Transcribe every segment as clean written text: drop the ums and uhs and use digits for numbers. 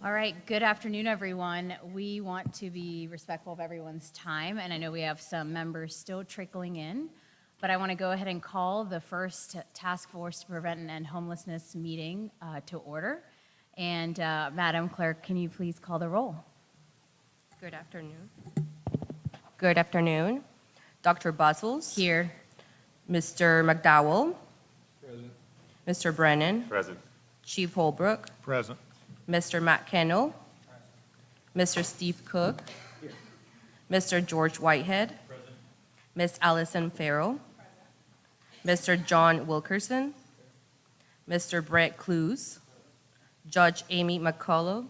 All right, good afternoon, everyone. We want to be respectful of everyone's time, and I know we have some members still trickling in, but I want to go ahead and call the first Task Force to Prevent and End Homelessness meeting to order. And Madam Clerk, can you please call the roll? Good afternoon. Good afternoon. Dr. Bustles. Here. Mr. McDowell. Present. Mr. Brennan. Present. Chief Holbrook. Present. Mr. Matt Kennel. Mr. Steve Cook. Mr. George Whitehead. Present. Ms. Allison Farrell. Mr. John Wilkerson. Mr. Brett Clues. Judge Amy McCullough.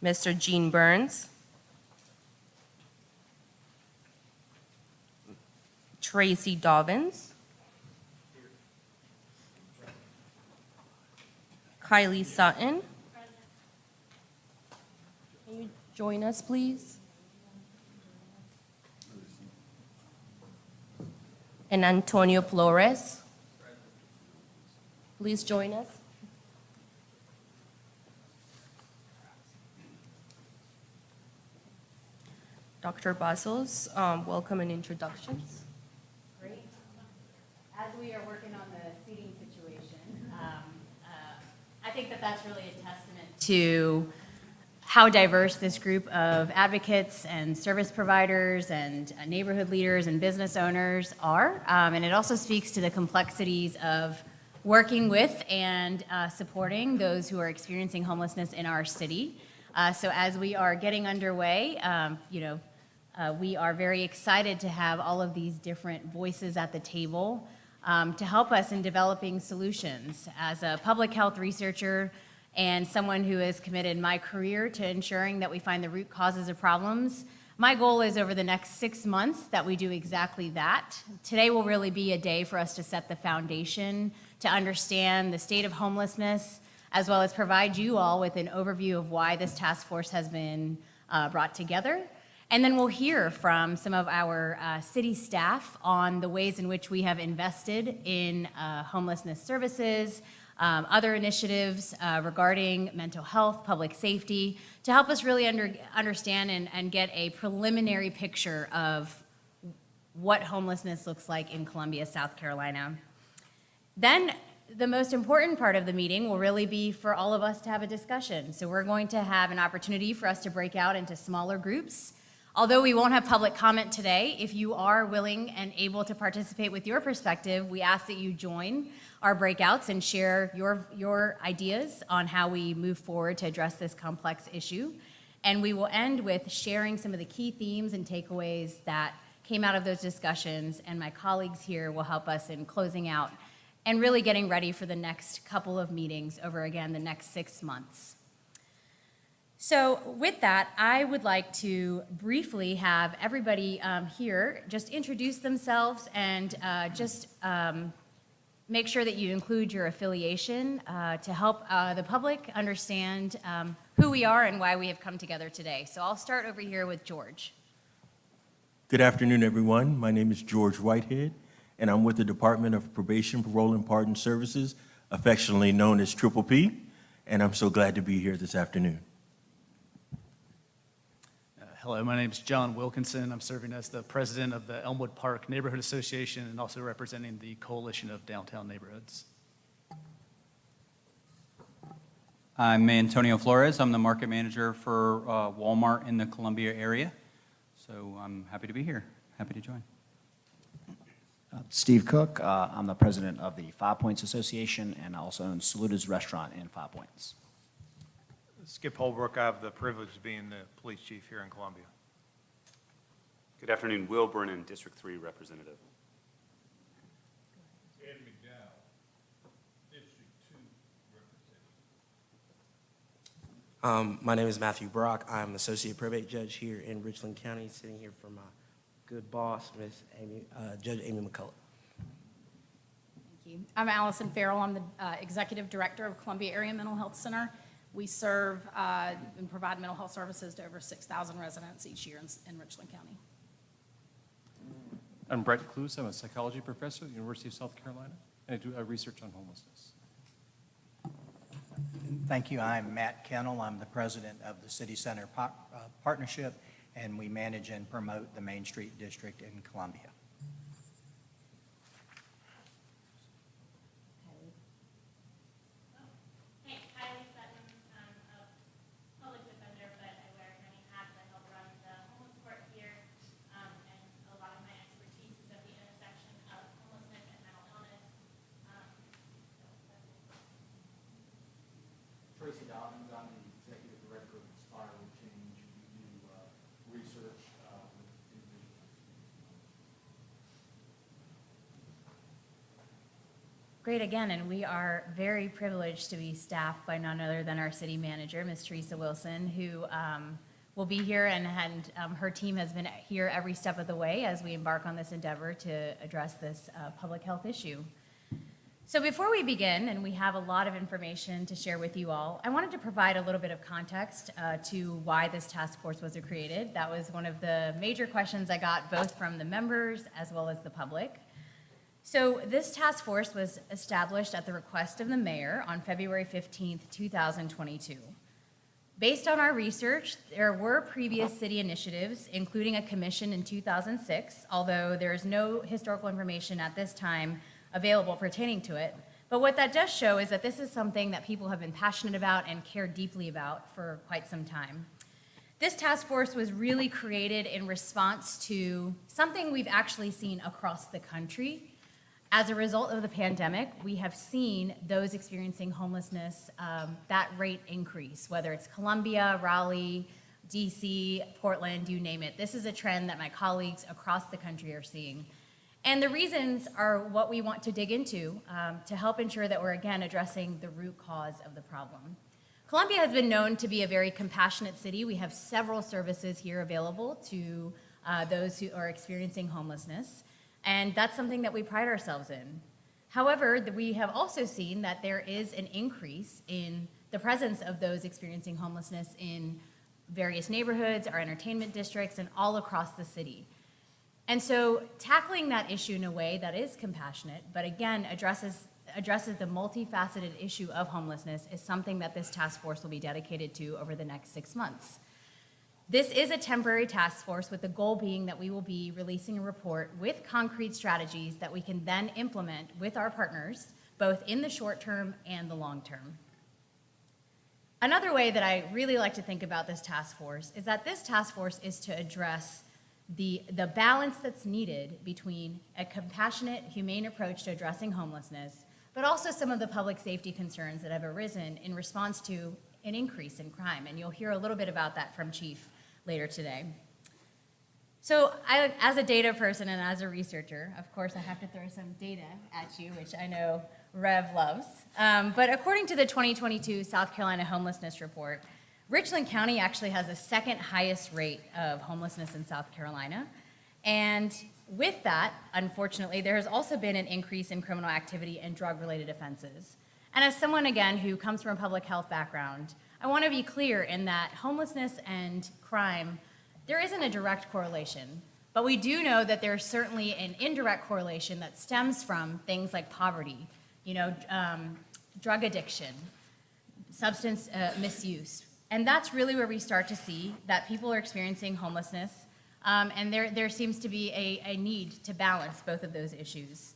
Mr. Gene Burns. Tracy Dobbins. Kylie Sutton. Can you join us, please? And Antonio Flores. Please join us. Dr. Bustles, welcome and introductions. Great. As we are working on the seating situation, I think that that's really a testament to how diverse this group of advocates and service providers and neighborhood leaders and business owners are. And it also speaks to the complexities of working with and supporting those who are experiencing homelessness in our city. So as we are getting underway, we are very excited to have all of these different voices at the table to help us in developing solutions. As a public health researcher and someone who has committed my career to ensuring that we find the root causes of problems, my goal is over the next 6 months that we do exactly that. Today will really be a day for us to set the foundation, to understand the state of homelessness, as well as provide you all with an overview of why this task force has been brought together. And then we'll hear from some of our city staff on the ways in which we have invested in homelessness services, other initiatives regarding mental health, public safety, to help us really understand and get a preliminary picture of what homelessness looks like in Columbia, South Carolina. Then the most important part of the meeting will really be for all of us to have a discussion. So we're going to have an opportunity for us to break out into smaller groups. Although we won't have public comment today, if you are willing and able to participate with your perspective, we ask that you join our breakouts and share your ideas on how we move forward to address this complex issue. And we will end with sharing some of the key themes and takeaways that came out of those discussions, and my colleagues here will help us in closing out and really getting ready for the next couple of meetings over, again, the next 6 months. So with that, I would like to briefly have everybody here just introduce themselves and make sure that you include your affiliation to help the public understand who we are and why we have come together today. So I'll start over here with George. Good afternoon, everyone. My name is George Whitehead, and I'm with the Department of Probation, Parole, and Pardon Services, affectionately known as Triple P, and I'm so glad to be here this afternoon. Hello, my name is John Wilkinson. I'm serving as the president of the Elmwood Park Neighborhood Association and also representing the Coalition of Downtown Neighborhoods. I'm Antonio Flores. I'm the market manager for Walmart in the Columbia area. So I'm happy to be here. Happy to join. Steve Cook. I'm the president of the Five Points Association and I also own Saluta's Restaurant in Five Points. Skip Holbrook. I have the privilege of being the police chief here in Columbia. Good afternoon, Will Brennan, District 3 representative. Ed McDowell, District 2 representative. My name is Matthew Brock. I'm Associate Probate Judge here in Richland County, sitting here for my good boss, Judge Amy McCullough. Thank you. I'm Allison Farrell. I'm the Executive Director of Columbia Area Mental Health Center. We serve and provide mental health services to over 6,000 residents each year in Richland County. I'm Brett Cluse. I'm a psychology professor at the University of South Carolina, and I do research on homelessness. Thank you. I'm Matt Kennel. I'm the president of the City Center Partnership, and we manage and promote the Main Street District in Columbia. Hey, Kylie Sutton, I'm a public defender, but I wear many hats. I help run the homeless court here, and a lot of my expertise is at the intersection of homelessness and mental illness. Tracy Dobbins, I'm the executive director of Inspire Change. We do research with individuals. Great again, and we are very privileged to be staffed by none other than our city manager, Ms. Teresa Wilson, who will be here, and her team has been here every step of the way as we embark on this endeavor to address this public health issue. So before we begin, and we have a lot of information to share with you all, I wanted to provide a little bit of context to why this task force was created. That was one of the major questions I got both from the members as well as the public. So this task force was established at the request of the mayor on February 15th, 2022. Based on our research, there were previous city initiatives, including a commission in 2006, although there is no historical information at this time available pertaining to it. But what that does show is that this is something that people have been passionate about and care deeply about for quite some time. This task force was really created in response to something we've actually seen across the country. As a result of the pandemic, we have seen those experiencing homelessness, that rate increase, whether it's Columbia, Raleigh, DC, Portland, you name it. This is a trend that my colleagues across the country are seeing. And the reasons are what we want to dig into to help ensure that we're, again, addressing the root cause of the problem. Columbia has been known to be a very compassionate city. We have several services here available to those who are experiencing homelessness. And that's something that we pride ourselves in. However, we have also seen that there is an increase in the presence of those experiencing homelessness in various neighborhoods, our entertainment districts, and all across the city. And so tackling that issue in a way that is compassionate, but again, addresses the multifaceted issue of homelessness is something that this task force will be dedicated to over the next 6 months. This is a temporary task force with the goal being that we will be releasing a report with concrete strategies that we can then implement with our partners, both in the short term and the long term. Another way that I really like to think about this task force is that this task force is to address the balance that's needed between a compassionate, humane approach to addressing homelessness, but also some of the public safety concerns that have arisen in response to an increase in crime. And you'll hear a little bit about that from Chief later today. So as a data person and as a researcher, of course, I have to throw some data at you, which I know Rev loves. But according to the 2022 South Carolina Homelessness Report, Richland County actually has the second highest rate of homelessness in South Carolina. And with that, unfortunately, there has also been an increase in criminal activity and drug-related offenses. And as someone, again, who comes from a public health background, I want to be clear in that homelessness and crime, there isn't a direct correlation. But we do know that there's certainly an indirect correlation that stems from things like poverty, drug addiction, substance misuse. And that's really where we start to see that people are experiencing homelessness, and there seems to be a need to balance both of those issues.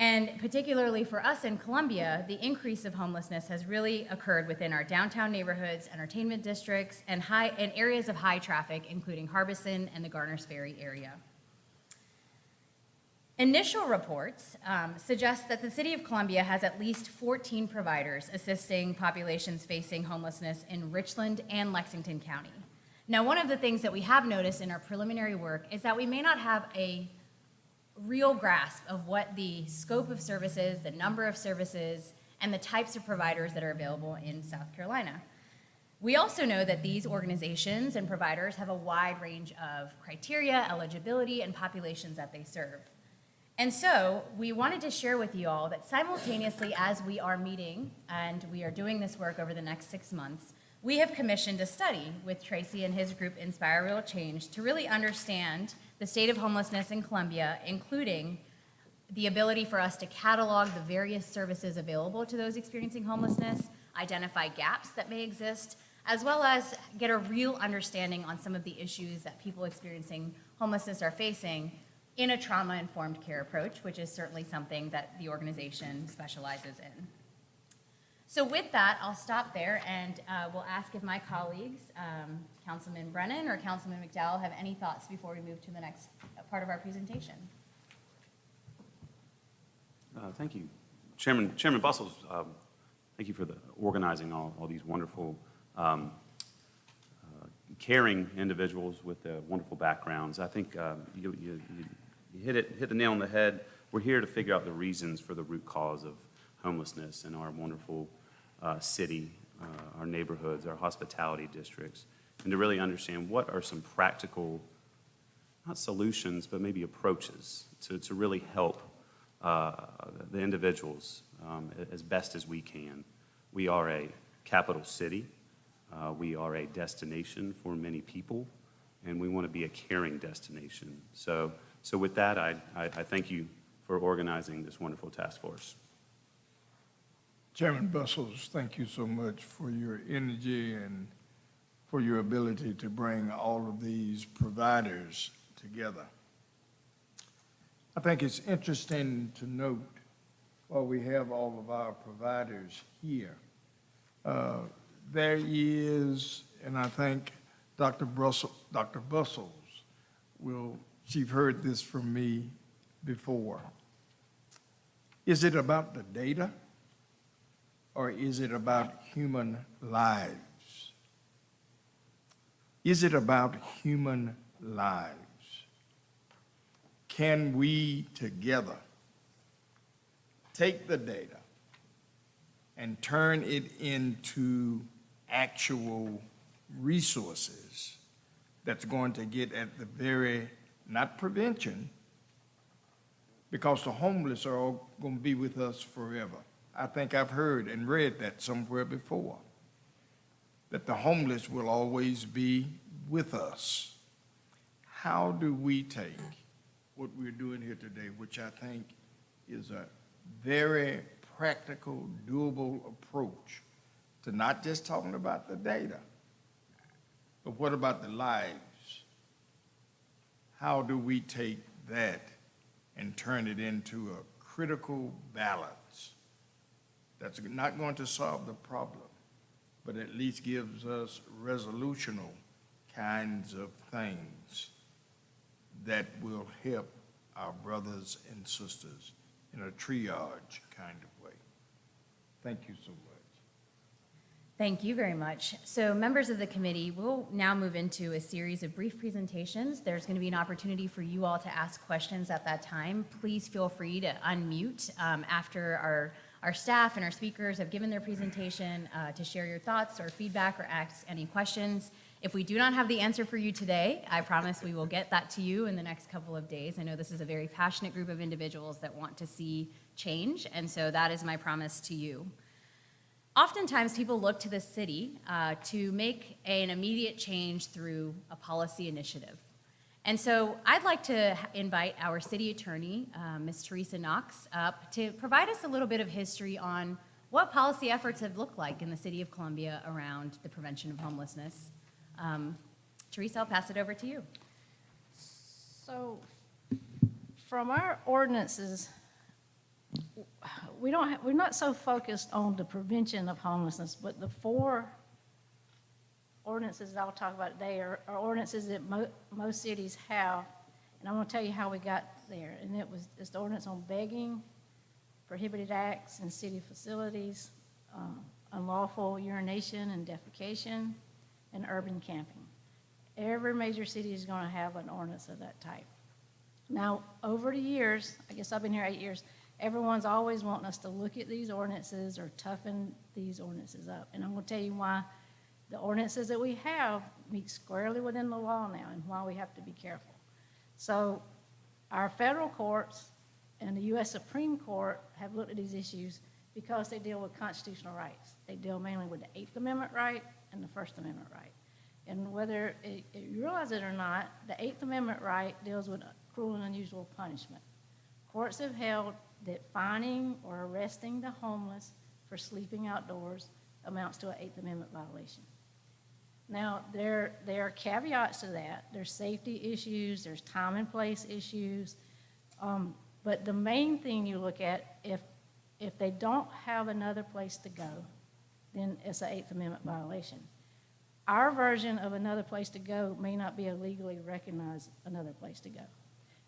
And particularly for us in Columbia, the increase of homelessness has really occurred within our downtown neighborhoods, entertainment districts, and areas of high traffic, including Harbison and the Garners Ferry area. Initial reports suggest that the City of Columbia has at least 14 providers assisting populations facing homelessness in Richland and Lexington County. Now, one of the things that we have noticed in our preliminary work is that we may not have a real grasp of what the scope of services, the number of services, and the types of providers that are available in South Carolina. We also know that these organizations and providers have a wide range of criteria, eligibility, and populations that they serve. And so we wanted to share with you all that simultaneously as we are meeting and we are doing this work over the next 6 months, we have commissioned a study with Tracy and his group Inspire Real Change to really understand the state of homelessness in Columbia, including the ability for us to catalog the various services available to those experiencing homelessness, identify gaps that may exist, as well as get a real understanding on some of the issues that people experiencing homelessness are facing in a trauma-informed care approach, which is certainly something that the organization specializes in. So with that, I'll stop there and we'll ask if my colleagues, Councilman Brennan or Councilman McDowell, have any thoughts before we move to the next part of our presentation. Thank you. Chairman Bustles, thank you for organizing all these wonderful, caring individuals with wonderful backgrounds. I think you hit the nail on the head. We're here to figure out the reasons for the root cause of homelessness in our wonderful city, our neighborhoods, our hospitality districts, and to really understand what are some practical, not solutions, but maybe approaches to really help the individuals as best as we can. We are a capital city. We are a destination for many people, and we want to be a caring destination. So with that, I thank you for organizing this wonderful task force. Chairman Bustles, thank you so much for your energy and for your ability to bring all of these providers together. I think it's interesting to note, while we have all of our providers here, there is, and I think Dr. Bustles she's heard this from me before. Is it about the data or is it about human lives? Is it about human lives? Can we together take the data and turn it into actual resources that's going to get at the very, not prevention, because the homeless are all going to be with us forever. I think I've heard and read that somewhere before, that the homeless will always be with us. How do we take what we're doing here today, which I think is a very practical, doable approach to not just talking about the data, but what about the lives? How do we take that and turn it into a critical balance that's not going to solve the problem, but at least gives us resolutional kinds of things that will help our brothers and sisters in a triage kind of way. Thank you so much. Thank you very much. So members of the committee, we'll now move into a series of brief presentations. There's going to be an opportunity for you all to ask questions at that time. Please feel free to unmute after our staff and our speakers have given their presentation to share your thoughts or feedback or ask any questions. If we do not have the answer for you today, I promise we will get that to you in the next couple of days. I know this is a very passionate group of individuals that want to see change, and so that is my promise to you. Oftentimes, people look to the city to make an immediate change through a policy initiative. And so I'd like to invite our city attorney, Ms. Teresa Knox, up to provide us a little bit of history on what policy efforts have looked like in the city of Columbia around the prevention of homelessness. Teresa, I'll pass it over to you. So from our ordinances, we're not so focused on the prevention of homelessness, but the 4 ordinances that I'll talk about today are ordinances that most cities have, and I'm going to tell you how we got there. And it's the ordinance on begging, prohibited acts in city facilities, unlawful urination and defecation, and urban camping. Every major city is going to have an ordinance of that type. Now, over the years, I guess I've been here 8 years, everyone's always wanting us to look at these ordinances or toughen these ordinances up. And I'm going to tell you why the ordinances that we have meet squarely within the law now and why we have to be careful. So our federal courts and the U.S. Supreme Court have looked at these issues because they deal with constitutional rights. They deal mainly with the 8th Amendment right and the First Amendment right. And whether you realize it or not, the Eighth Amendment right deals with cruel and unusual punishment. Courts have held that fining or arresting the homeless for sleeping outdoors amounts to an Eighth Amendment violation. Now, there are caveats to that. There's safety issues, there's time and place issues, but the main thing you look at, if they don't have another place to go, then it's an Eighth Amendment violation. Our version of another place to go may not be a legally recognized another place to go.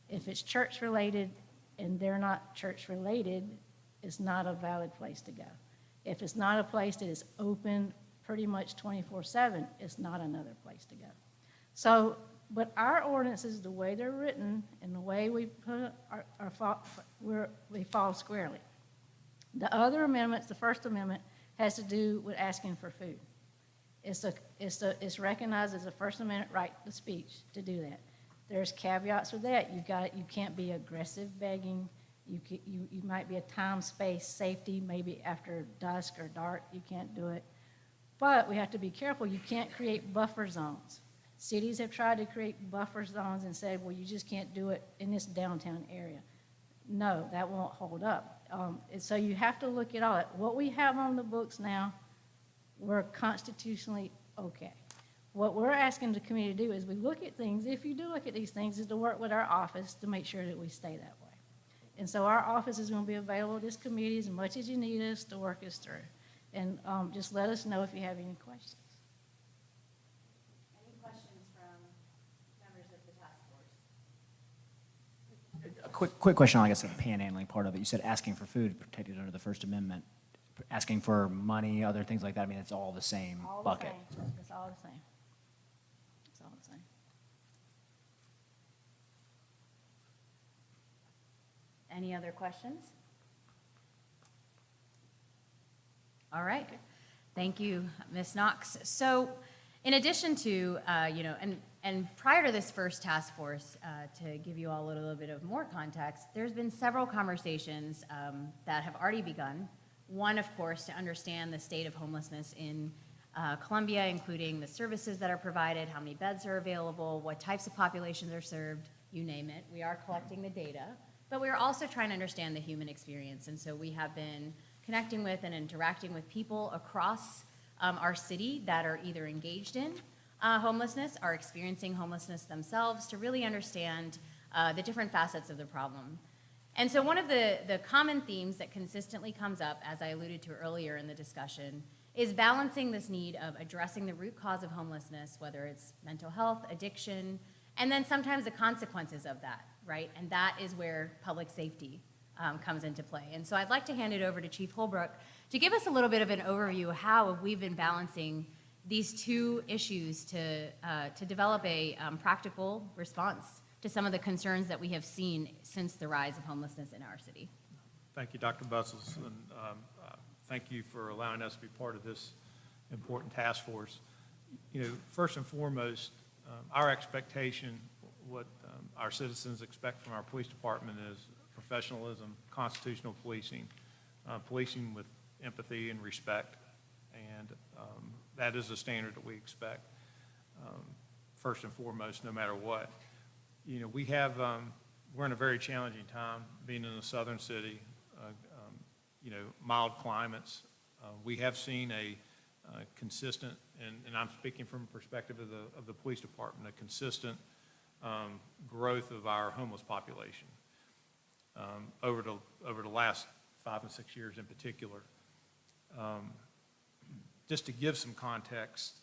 If it's church-related and they're not church-related, it's not a valid place to go. If it's not a place that is open pretty much 24/7, it's not another place to go. So, but our ordinances, the way they're written and the way we put we fall squarely. The other amendments, the First Amendment, has to do with asking for food. It's recognized as a First Amendment right to speech to do that. There's caveats with that. You can't be aggressive begging. You might be a time, space, safety, maybe after dusk or dark, you can't do it. But we have to be careful. You can't create buffer zones. Cities have tried to create buffer zones and said, well, you just can't do it in this downtown area. No, that won't hold up. And so you have to look at all that. What we have on the books now, we're constitutionally okay. What we're asking the community to do is we look at things, if you do look at these things, is to work with our office to make sure that we stay that way. And so our office is going to be available to this committee as much as you need us to work us through. And just let us know if you have any questions. Any questions from members of the task force? A quick question on, I guess, the panhandling part of it. You said asking for food protected under the First Amendment. Asking for money, other things like that, I mean, it's all the same bucket. It's all the same. It's all the same. Any other questions? All right. Thank you, Ms. Knox. So in addition to, and prior to this first task force, to give you all a little bit of more context, there's been several conversations that have already begun. One, of course, to understand the state of homelessness in Columbia, including the services that are provided, how many beds are available, what types of populations are served, you name it. We are collecting the data, but we're also trying to understand the human experience. And so we have been connecting with and interacting with people across our city that are either engaged in homelessness, are experiencing homelessness themselves, to really understand the different facets of the problem. And so one of the common themes that consistently comes up, as I alluded to earlier in the discussion, is balancing this need of addressing the root cause of homelessness, whether it's mental health, addiction, and then sometimes the consequences of that, right? And that is where public safety comes into play. And so I'd like to hand it over to Chief Holbrook to give us a little bit of an overview of how we've been balancing these two issues to develop a practical response to some of the concerns that we have seen since the rise of homelessness in our city. Thank you, Dr. Bustles, and thank you for allowing us to be part of this important task force. You know, first and foremost, our expectation, what our citizens expect from our police department is professionalism, constitutional policing, policing with empathy and respect, and that is the standard that we expect, first and foremost, no matter what. You know, we're in a very challenging time, being in a southern city, mild climates. We have seen a consistent, and I'm speaking from a perspective of the police department, a consistent growth of our homeless population over the last 5 and 6 years in particular. Just to give some context,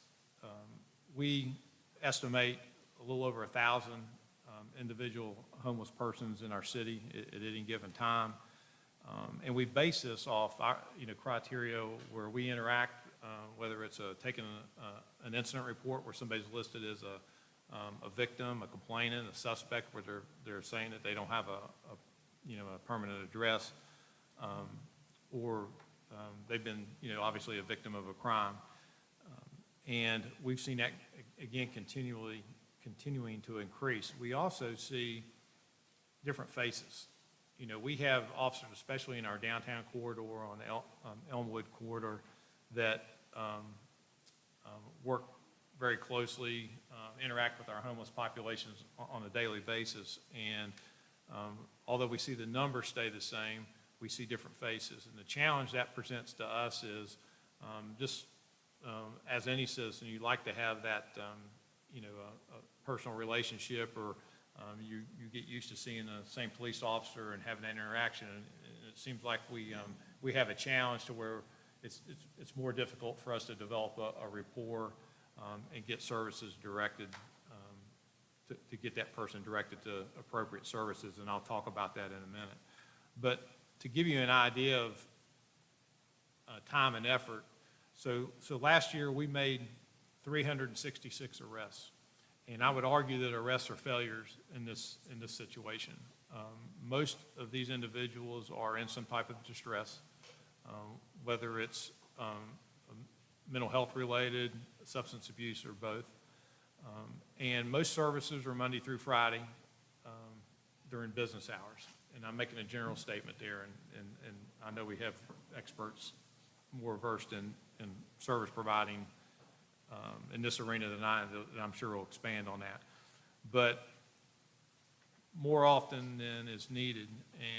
we estimate a little over 1,000 individual homeless persons in our city at any given time. And we base this off our, criteria where we interact, whether it's taking an incident report where somebody's listed as a victim, a complainant, a suspect, where they're saying that they don't have a permanent address, or they've been, obviously a victim of a crime. And we've seen that, again, continuing to increase. We also see different faces. We have officers, especially in our downtown corridor, on the Elmwood corridor, that work very closely, interact with our homeless populations on a daily basis. And although we see the numbers stay the same, we see different faces. And the challenge that presents to us is as any citizen, you like to have that, a personal relationship, or you get used to seeing the same police officer and having that interaction. And it seems like we have a challenge to where it's more difficult for us to develop a rapport and get services directed, to get that person directed to appropriate services, and I'll talk about that in a minute. But to give you an idea of time and effort, so last year we made 366 arrests, and I would argue that arrests are failures in this situation. Most of these individuals are in some type of distress, whether it's mental health related, substance abuse, or both. And most services are Monday through Friday during business hours. And I'm making a general statement there, and I know we have experts more versed in service providing in this arena than I, and I'm sure will expand on that. But more often than is needed,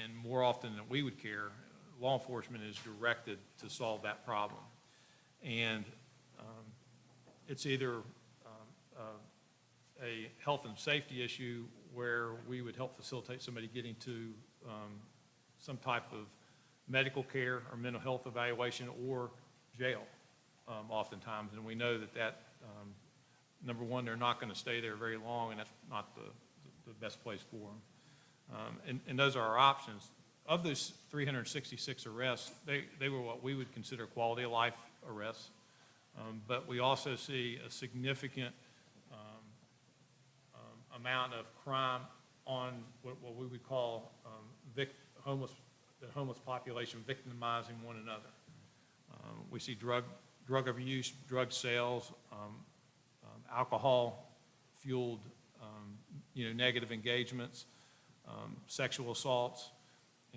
and more often than we would care, law enforcement is directed to solve that problem. And it's either a health and safety issue where we would help facilitate somebody getting to some type of medical care or mental health evaluation, or jail oftentimes. And we know that number one, they're not going to stay there very long, and that's not the best place for them. And those are our options. Of those 366 arrests, they were what we would consider quality of life arrests. But we also see a significant amount of crime on what we would call the homeless population victimizing one another. We see drug abuse, drug sales, alcohol-fueled negative engagements, sexual assaults,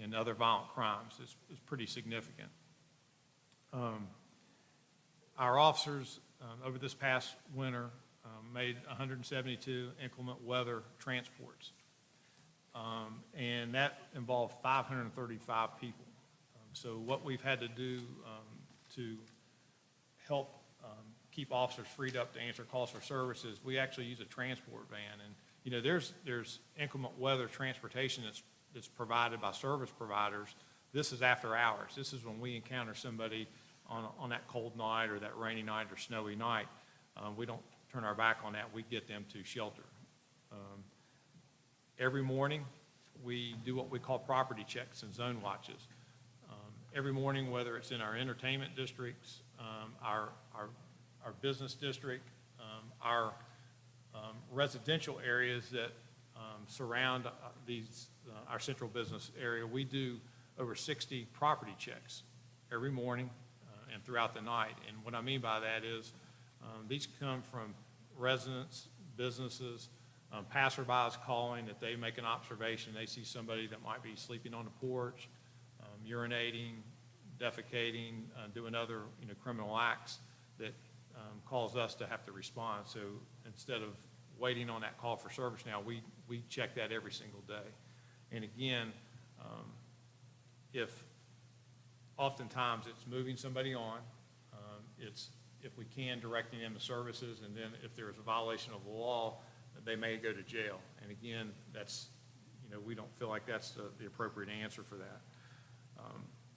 and other violent crimes. It's pretty significant. Our officers over this past winter made 172 inclement weather transports, and that involved 535 people. So what we've had to do to help keep officers freed up to answer calls for services, we actually use a transport van. And there's inclement weather transportation that's provided by service providers. This is after hours. This is when we encounter somebody on that cold night or that rainy night or snowy night. We don't turn our back on that. We get them to shelter. Every morning, we do what we call property checks and zone watches. Every morning, whether it's in our entertainment districts, our business district, our residential areas that surround our central business area, we do over 60 property checks every morning and throughout the night. And what I mean by that is these come from residents, businesses, passerbys calling that they make an observation. They see somebody that might be sleeping on the porch, urinating, defecating, doing other criminal acts that cause us to have to respond. So instead of waiting on that call for service now, we check that every single day. And again, if oftentimes it's moving somebody on, it's, if we can, directing them to services, and then if there's a violation of the law, they may go to jail. And again, that's, we don't feel like that's the appropriate answer for that.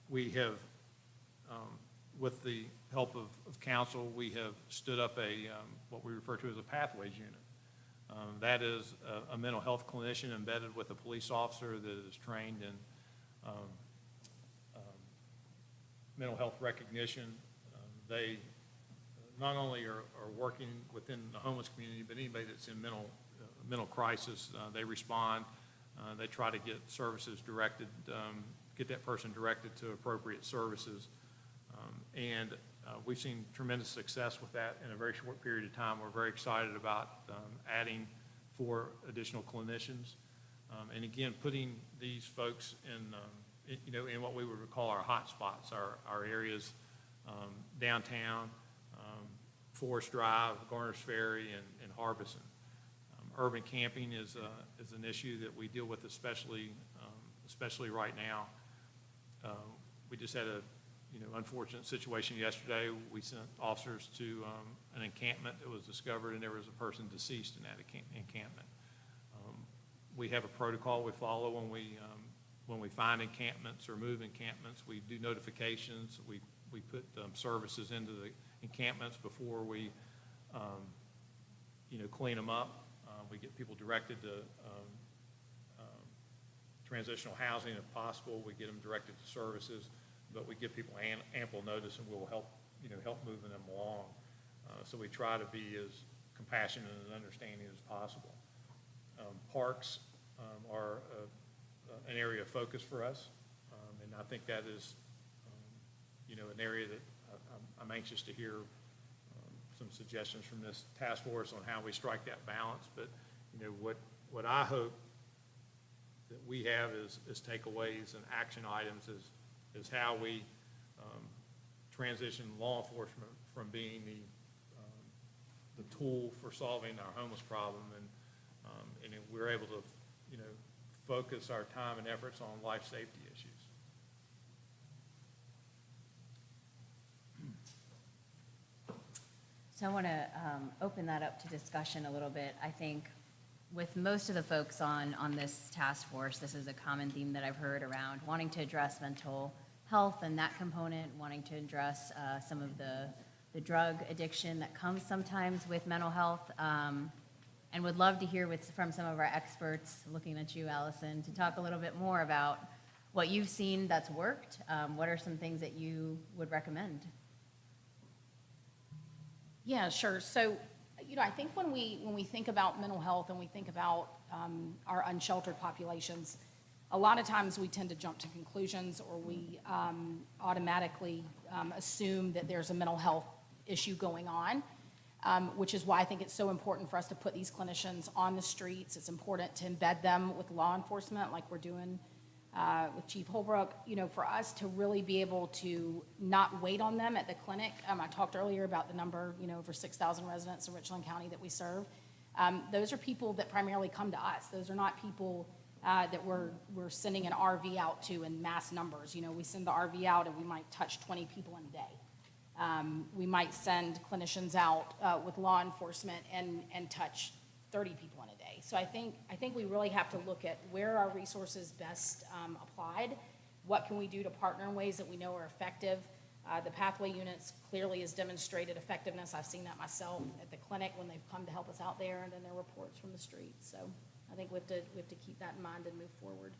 We have, with the help of council, we have stood up what we refer to as a pathways unit. That is a mental health clinician embedded with a police officer that is trained in mental health recognition. They not only are working within the homeless community, but anybody that's in mental crisis, they respond. They try to get services directed, get that person directed to appropriate services. And we've seen tremendous success with that in a very short period of time. We're very excited about adding 4 additional clinicians. And again, putting these folks in what we would call our hot spots, our areas downtown, Forest Drive, Garner's Ferry, and Harbison. Urban camping is an issue that we deal with especially right now. We just had a unfortunate situation yesterday. We sent officers to an encampment that was discovered, and there was a person deceased in that encampment. We have a protocol we follow when we find encampments or move encampments. We do notifications. We put services into the encampments before we clean them up. We get people directed to transitional housing if possible. We get them directed to services, but we give people ample notice, and we'll help moving them along. So we try to be as compassionate and understanding as possible. Parks are an area of focus for us, and I think that is, an area that I'm anxious to hear some suggestions from this task force on how we strike that balance. But, what I hope that we have is takeaways and action items is how we transition law enforcement from being the tool for solving our homeless problem, and we're able to, focus our time and efforts on life safety issues. So I want to open that up to discussion a little bit. I think with most of the folks on this task force, this is a common theme that I've heard around wanting to address mental health and that component, wanting to address some of the drug addiction that comes sometimes with mental health. And would love to hear from some of our experts, looking at you, Allison, to talk a little bit more about what you've seen that's worked. What are some things that you would recommend? Yeah, sure. So, I think when we think about mental health and we think about our unsheltered populations, a lot of times we tend to jump to conclusions, or we automatically assume that there's a mental health issue going on. Which is why I think it's so important for us to put these clinicians on the streets. It's important to embed them with law enforcement, like we're doing with Chief Holbrook, for us to really be able to not wait on them at the clinic. I talked earlier about the number, over 6,000 residents in Richland County that we serve. Those are people that primarily come to us. Those are not people that we're sending an RV out to in mass numbers. We send the RV out and we might touch 20 people in a day. We might send clinicians out with law enforcement and touch 30 people in a day. So I think we really have to look at where our resources best applied. What can we do to partner in ways that we know are effective? The pathway units clearly has demonstrated effectiveness. I've seen that myself at the clinic when they've come to help us out there, and then their reports from the street. So I think we have to keep that in mind and move forward.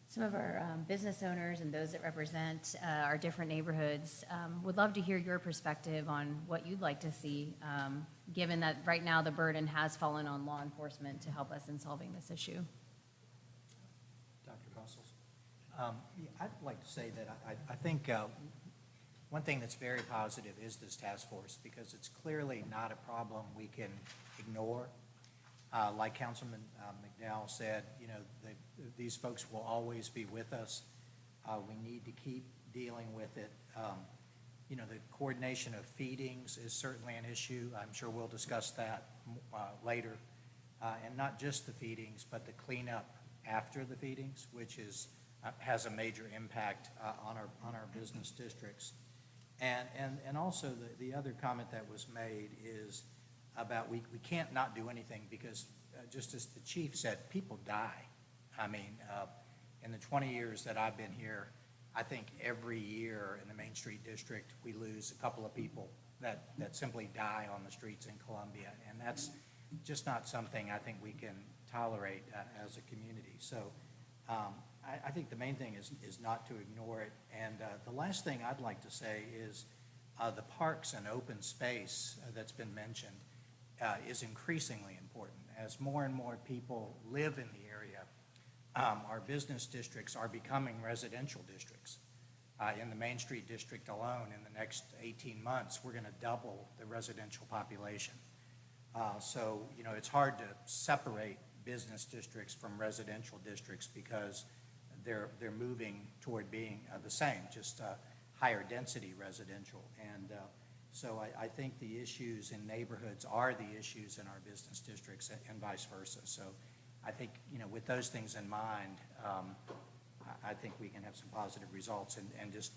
Some of our business owners and those that represent our different neighborhoods would love to hear your perspective on what you'd like to see, given that right now the burden has fallen on law enforcement to help us in solving this issue. Dr. Bustles. I'd like to say that I think one thing that's very positive is this task force, because it's clearly not a problem we can ignore. Like Councilman McDowell said, these folks will always be with us. We need to keep dealing with it. The coordination of feedings is certainly an issue. I'm sure we'll discuss that later. And not just the feedings, but the cleanup after the feedings, which has a major impact on our business districts. And also the other comment that was made is about we can't not do anything, because just as the chief said, people die. I mean, in the 20 years that I've been here, I think every year in the Main Street District, we lose a couple of people that simply die on the streets in Columbia. And that's just not something I think we can tolerate as a community. So I think the main thing is not to ignore it. And the last thing I'd like to say is the parks and open space that's been mentioned is increasingly important. As more and more people live in the area, our business districts are becoming residential districts. In the Main Street District alone, in the next 18 months, we're going to double the residential population. So, it's hard to separate business districts from residential districts, because they're moving toward being the same, just higher density residential. And so I think the issues in neighborhoods are the issues in our business districts and vice versa. So I think, with those things in mind, I think we can have some positive results and just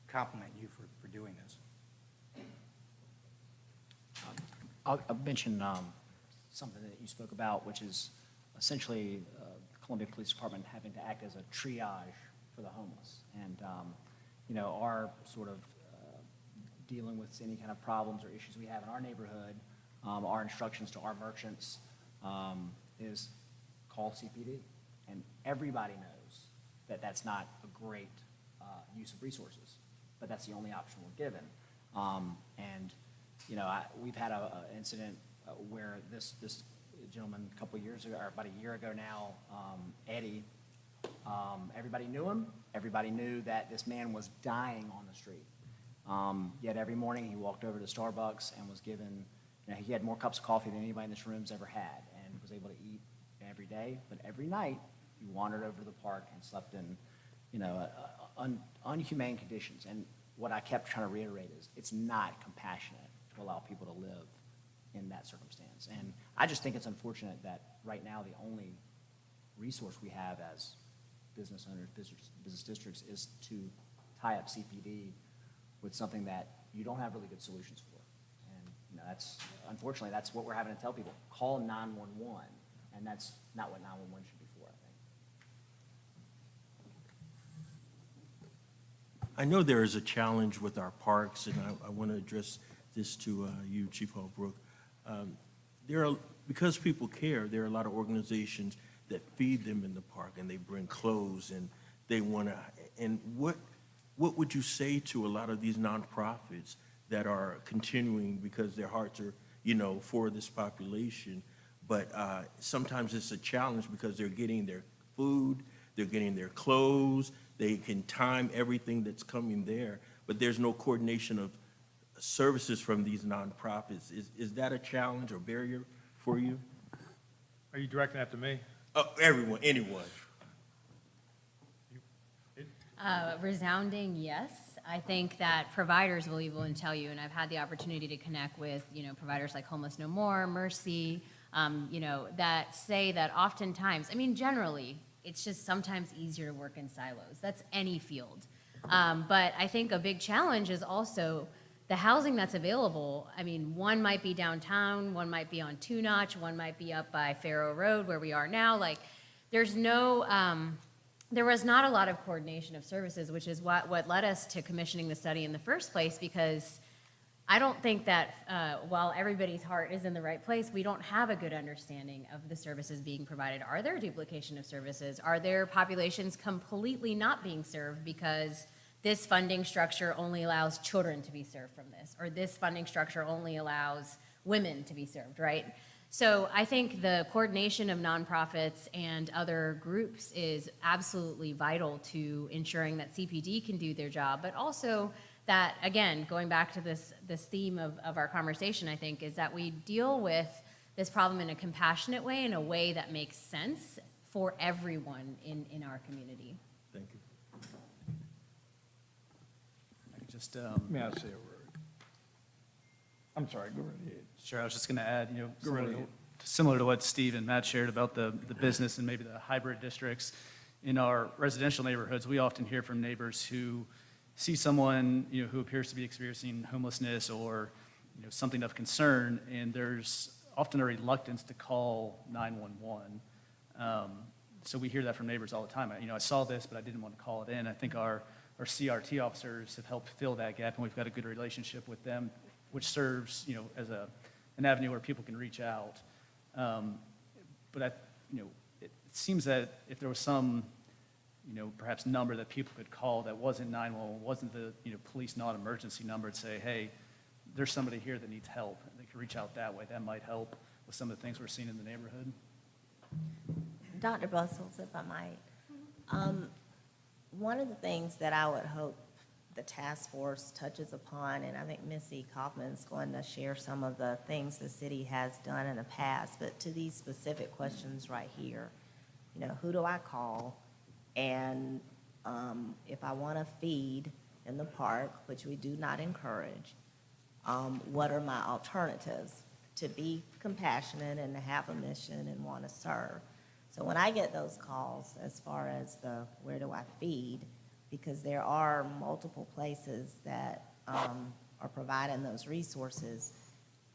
compliment you for doing this. I'll mention something that you spoke about, which is essentially the Columbia Police Department having to act as a triage for the homeless. And, our sort of dealing with any kind of problems or issues we have in our neighborhood, our instructions to our merchants is call CPD. And everybody knows that that's not a great use of resources, but that's the only option we're given. We've had an incident where this gentleman a couple of years ago, or about a year ago now, Eddie, everybody knew him. Everybody knew that this man was dying on the street. Yet every morning he walked over to Starbucks and was given, he had more cups of coffee than anybody in this room's ever had, and was able to eat every day. But every night he wandered over to the park and slept in, unhumane conditions. And what I kept trying to reiterate is it's not compassionate to allow people to live in that circumstance. And I just think it's unfortunate that right now the only resource we have as business owners, business districts, is to tie up CPD with something that you don't have really good solutions for. And unfortunately, that's what we're having to tell people. Call 911, and that's not what 911 should be for, I think. I know there is a challenge with our parks, and I want to address this to you, Chief Holbrook. Because people care, there are a lot of organizations that feed them in the park, and they bring clothes, and they want to. And what would you say to a lot of these nonprofits that are continuing because their hearts are, for this population, but sometimes it's a challenge because they're getting their food, they're getting their clothes, they can time everything that's coming there, but there's no coordination of services from these nonprofits. Is that a challenge or barrier for you? Are you directing that to me? Everyone, anyone. Resounding yes. I think that providers will even tell you, and I've had the opportunity to connect with, providers like Homeless No More, Mercy, that say that oftentimes, generally, it's just sometimes easier to work in silos. That's any field. But I think a big challenge is also the housing that's available. One might be downtown, one might be on Two Notch, one might be up by Faro Road where we are now. There was not a lot of coordination of services, which is what led us to commissioning the study in the first place, because I don't think that while everybody's heart is in the right place, we don't have a good understanding of the services being provided. Are there duplication of services? Are there populations completely not being served because this funding structure only allows children to be served from this, or this funding structure only allows women to be served, right? So I think the coordination of nonprofits and other groups is absolutely vital to ensuring that CPD can do their job, but also that, again, going back to this theme of our conversation, I think, is that we deal with this problem in a compassionate way, in a way that makes sense for everyone in our community. Thank you. May I say a word? I'm sorry, go right ahead. Sure, I was just going to add, similar to what Steve and Matt shared about the business and maybe the hybrid districts. In our residential neighborhoods, we often hear from neighbors who see someone, who appears to be experiencing homelessness or, something of concern, and there's often a reluctance to call 911. So we hear that from neighbors all the time. I saw this, but I didn't want to call it in. I think our CRT officers have helped fill that gap, and we've got a good relationship with them, which serves, as an avenue where people can reach out. But it seems that if there was some, perhaps number that people could call that wasn't 911, wasn't the, police non-emergency number, to say, hey, there's somebody here that needs help. They could reach out that way. That might help with some of the things we're seeing in the neighborhood. Dr. Bustles, if I might. One of the things that I would hope the task force touches upon, and I think Missy Kaufman's going to share some of the things the city has done in the past, but to these specific questions right here, who do I call? And if I want to feed in the park, which we do not encourage, what are my alternatives to be compassionate and to have a mission and want to serve? So when I get those calls as far as the where do I feed, because there are multiple places that are providing those resources,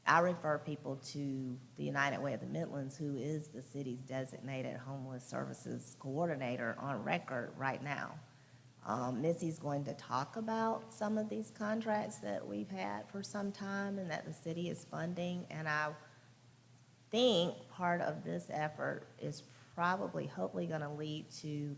I refer people to the United Way of the Midlands, who is the city's designated homeless services coordinator on record right now. Missy's going to talk about some of these contracts that we've had for some time and that the city is funding. And I think part of this effort is probably, hopefully, going to lead to,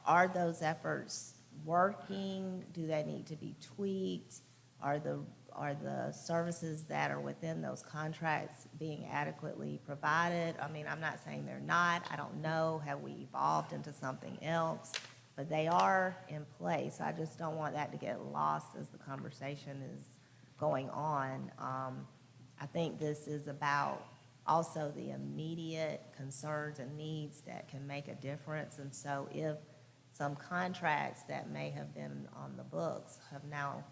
are those efforts working? Do they need to be tweaked? Are the services that are within those contracts being adequately provided? I mean, I'm not saying they're not. I don't know. Have we evolved into something else? But they are in place. I just don't want that to get lost as the conversation is going on. I think this is about also the immediate concerns and needs that can make a difference. And so if some contracts that may have been on the books have now,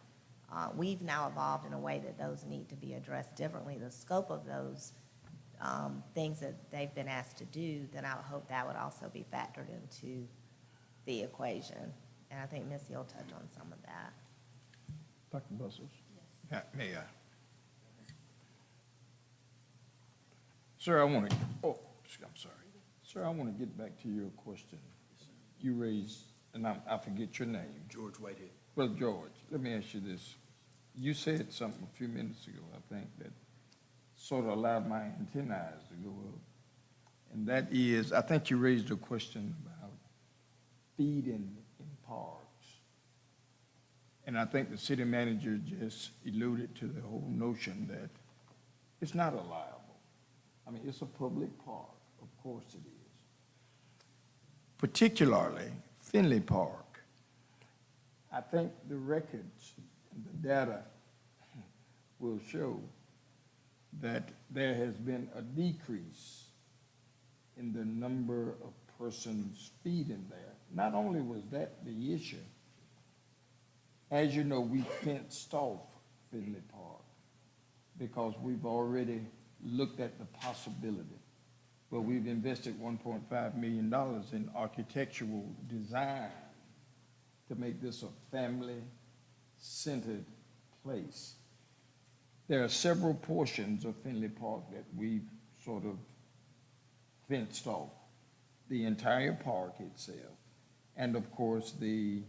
we've now evolved in a way that those need to be addressed differently, the scope of those things that they've been asked to do, then I would hope that would also be factored into the equation. And I think Missy will touch on some of that. Dr. Bustles? Yes. May I? Sir, I want to, I'm sorry. Sir, I want to get back to your question. You raised, and I forget your name. George Whitehead. Well, George, let me ask you this. You said something a few minutes ago, I think, that sort of allowed my antennae to go up. And that is, I think you raised a question about feeding in parks. And I think the city manager just alluded to the whole notion that it's not allowable. I mean, it's a public park, of course it is. Particularly Finley Park. I think the records and the data will show that there has been a decrease in the number of persons feeding there. Not only was that the issue, as you know, we fenced off Finley Park because we've already looked at the possibility. But we've invested $1.5 million in architectural design to make this a family-centered place. There are several portions of Finley Park that we've sort of fenced off. The entire park itself, and of course the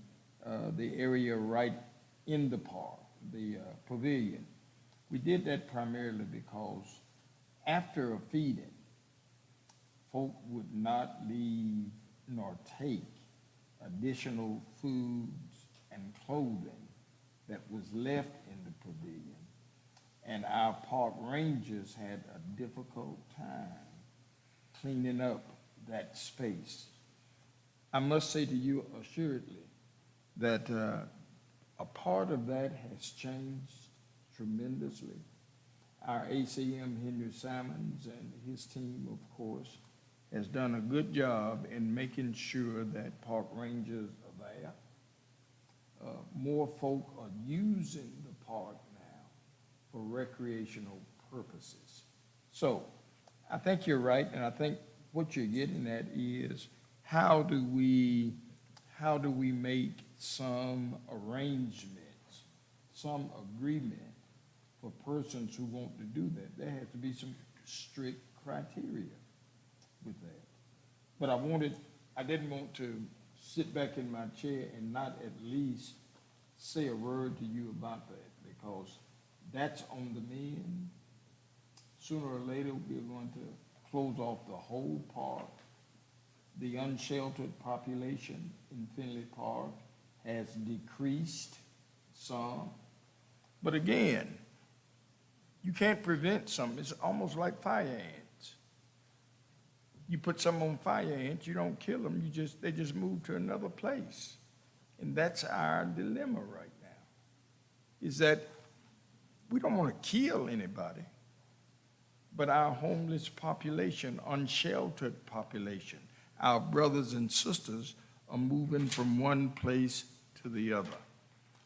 area right in the park, the pavilion. We did that primarily because after a feeding, folk would not leave nor take additional foods and clothing that was left in the pavilion. And our park rangers had a difficult time cleaning up that space. I must say to you assuredly that a part of that has changed tremendously. Our ACM, Henry Simons, and his team, of course, has done a good job in making sure that park rangers are there. More folk are using the park now for recreational purposes. So I think you're right, and I think what you're getting at is how do we make some arrangements, some agreement for persons who want to do that? There has to be some strict criteria with that. But I didn't want to sit back in my chair and not at least say a word to you about that, because that's on the mend. Sooner or later, we're going to close off the whole park. The unsheltered population in Finley Park has decreased some. But again, you can't prevent some. It's almost like fire ants. You put some on fire ants, you don't kill them, they just move to another place. And that's our dilemma right now, is that we don't want to kill anybody, but our homeless population, unsheltered population, our brothers and sisters are moving from one place to the other.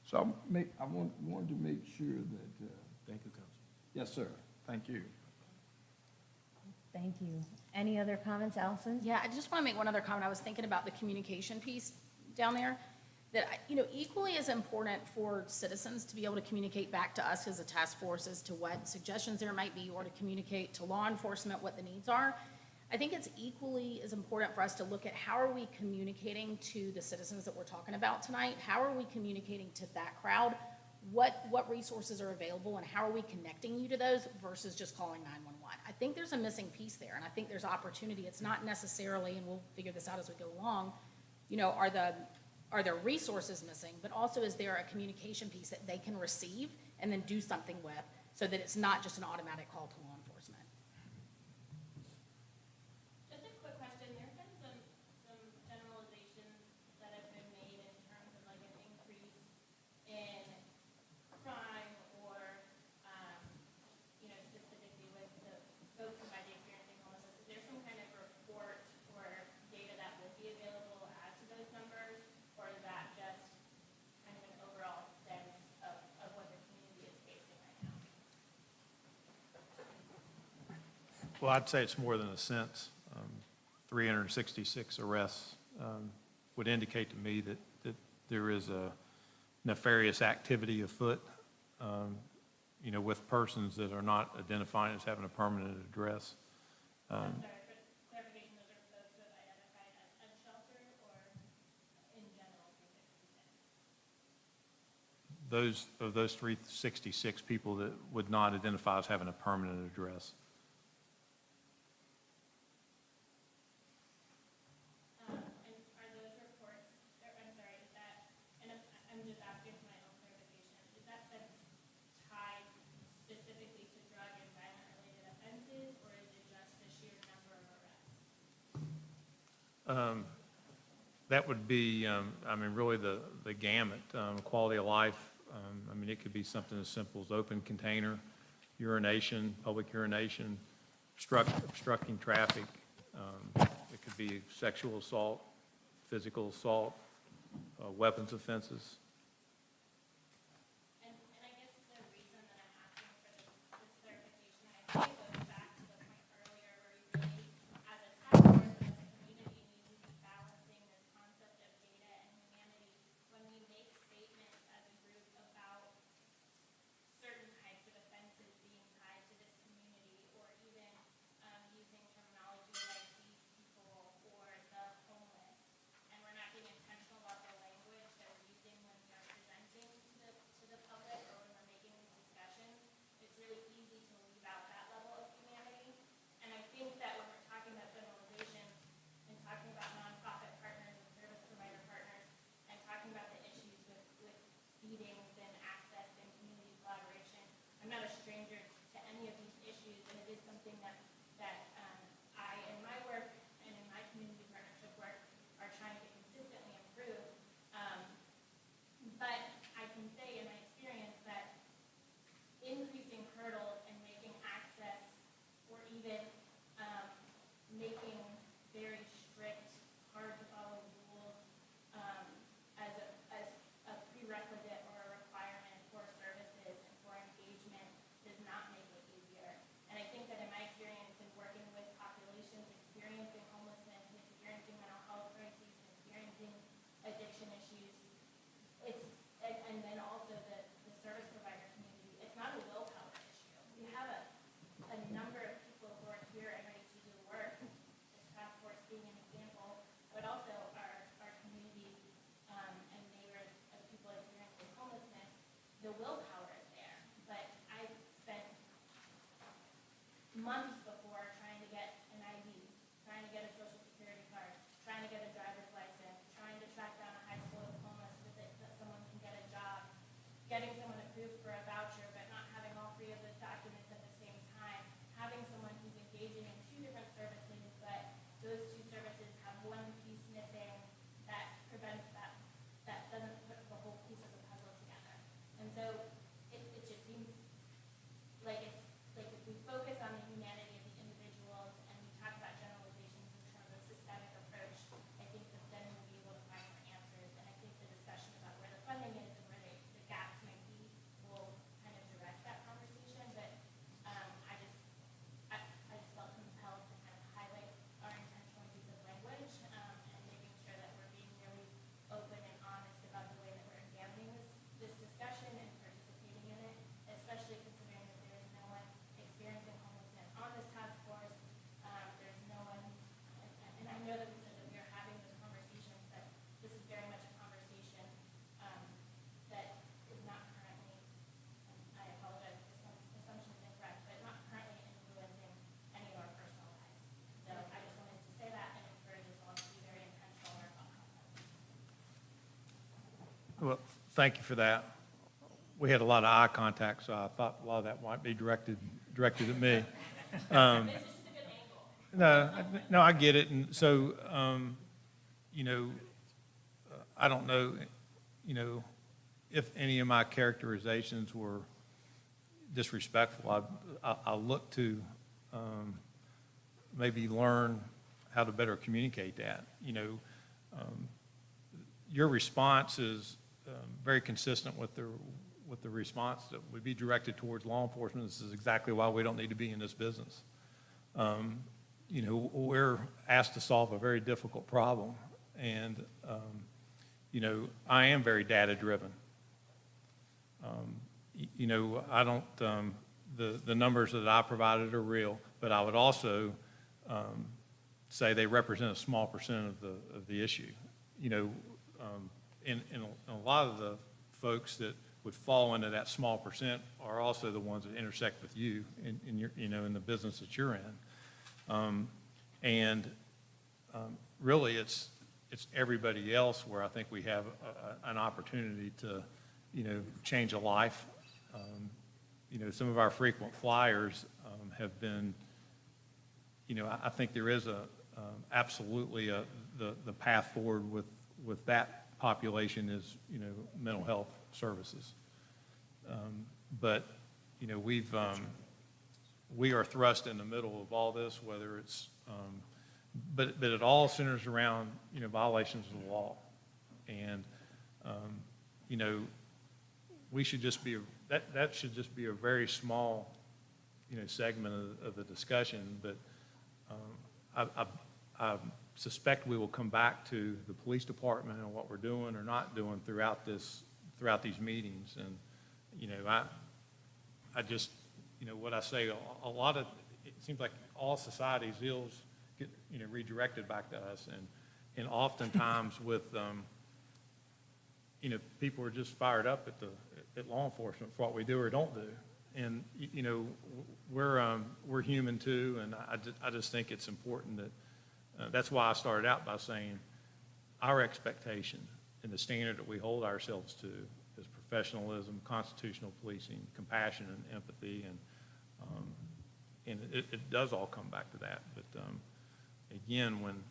So I wanted to make sure that, Thank you, Council. yes, sir, thank you. Thank you. Any other comments, Allison? Yeah, I just want to make one other comment. I was thinking about the communication piece down there, that, equally as important for citizens to be able to communicate back to us as a task force as to what suggestions there might be, or to communicate to law enforcement what the needs are. I think it's equally as important for us to look at how are we communicating to the citizens that we're talking about tonight? How are we communicating to that crowd? What resources are available, and how are we connecting you to those versus just calling 911? I think there's a missing piece there, and I think there's opportunity. It's not necessarily, and we'll figure this out as we go along, are there resources missing, but also is there a communication piece that they can receive and then do something with, so that it's not just an automatic call to law enforcement? Just a quick question. There have been some generalizations that have been made in terms of like an increase in crime or, specifically with the folks who might be experiencing homelessness. Is there some kind of report or data that would be available as to those numbers? Or is that just kind of an overall sense of what the community is facing right now? Well, I'd say it's more than a sense. 366 arrests would indicate to me that there is a nefarious activity afoot, with persons that are not identified as having a permanent address. I'm sorry, for clarification, those are folks who have identified as unsheltered or in general 366? Those 366 people that would not identify as having a permanent address. And are those reports, I'm sorry, is that, and I'm just asking for my own clarification, is that sense tied specifically to drug and violent-related offenses, or is it just the sheer number of arrests? That would be, really the gamut. Quality of life, it could be something as simple as open container, urination, public urination, obstructing traffic. It could be sexual assault, physical assault, weapons offenses. And I guess the reason that I'm asking for this clarification, and I think it goes back to the point earlier where we really, as a task force and as a community, need to be balancing this concept of data and humanity when we make statements as a group about certain types of offenses being tied to this community, or even using terminology like these people or the homeless, and we're not being intentional about the language that we're using when we're presenting to the public or when we're making these discussions. It's really easy to leave out that level of humanity. And I think that when we're talking about generalizations and talking about nonprofit partners and service provider partners and talking about the issues with feedings and access and community collaboration, I'm not a stranger to any of these issues, and it is something that I, in my work and in my community partnership work, are trying to consistently improve. But I can say in my experience that increasing hurdles and making access, or even making very strict, hard to follow rules as a prerequisite or a requirement for services and for engagement does not make it easier. And I think that in my experience in working with populations experiencing homelessness and experiencing mental health crises and experiencing addiction issues, and then also the service provider community, it's not a willpower issue. We have a number of people who are here and ready to do the work, this task force being an example, but also our community and neighbors of people experiencing homelessness. The willpower is there, but I spent months before trying to get an ID, trying to get a social security card, trying to get a driver's license, trying to track down a high school diploma so that someone can get a job, getting someone approved for a voucher, but not having all three of those documents at the same time, having someone who's engaging in two different services, but those two services have one piece missing that prevents that doesn't put the whole piece of the puzzle together. And so it just seems like it's like if we focus on the humanity Well, thank you for that. We had a lot of eye contact, so I thought a lot of that might be directed at me. No, I get it. And so, you know, I don't know, you know, if any of my characterizations were disrespectful. I'll look to maybe learn how to better communicate that. You know, your response is very consistent with the response that would be directed towards law enforcement. This is exactly why we don't need to be in this business. You know, we're asked to solve a very difficult problem, and you know, I am very data-driven. You know, I don't, the numbers that I provided are real, but I would also say they represent a small percent of the issue. You know, and a lot of the folks that would fall into that small percent are also the ones that intersect with you in your, you know, in the business that you're in. Really, it's everybody else where I think we have an opportunity to, you know, change a life. You know, some of our frequent flyers have been, you know, I think there is absolutely the path forward with that population is, you know, mental health services. But, you know, we are thrust in the middle of all this, whether it's, but it all centers around, you know, violations of the law. And, you know, we should just be, that should just be a very small, you know, segment of the discussion. But I suspect we will come back to the police department and what we're doing or not doing throughout these meetings. And, you know, I just, you know, what I say, a lot of, it seems like all society's ills get, you know, redirected back to us. And oftentimes with, you know, people are just fired up at law enforcement for what we do or don't do. And, you know, we're human too, and I just think it's important that, that's why I started out by saying our expectation and the standard that we hold ourselves to is professionalism, constitutional policing, compassion, and empathy, and it does all come back to that. But again, when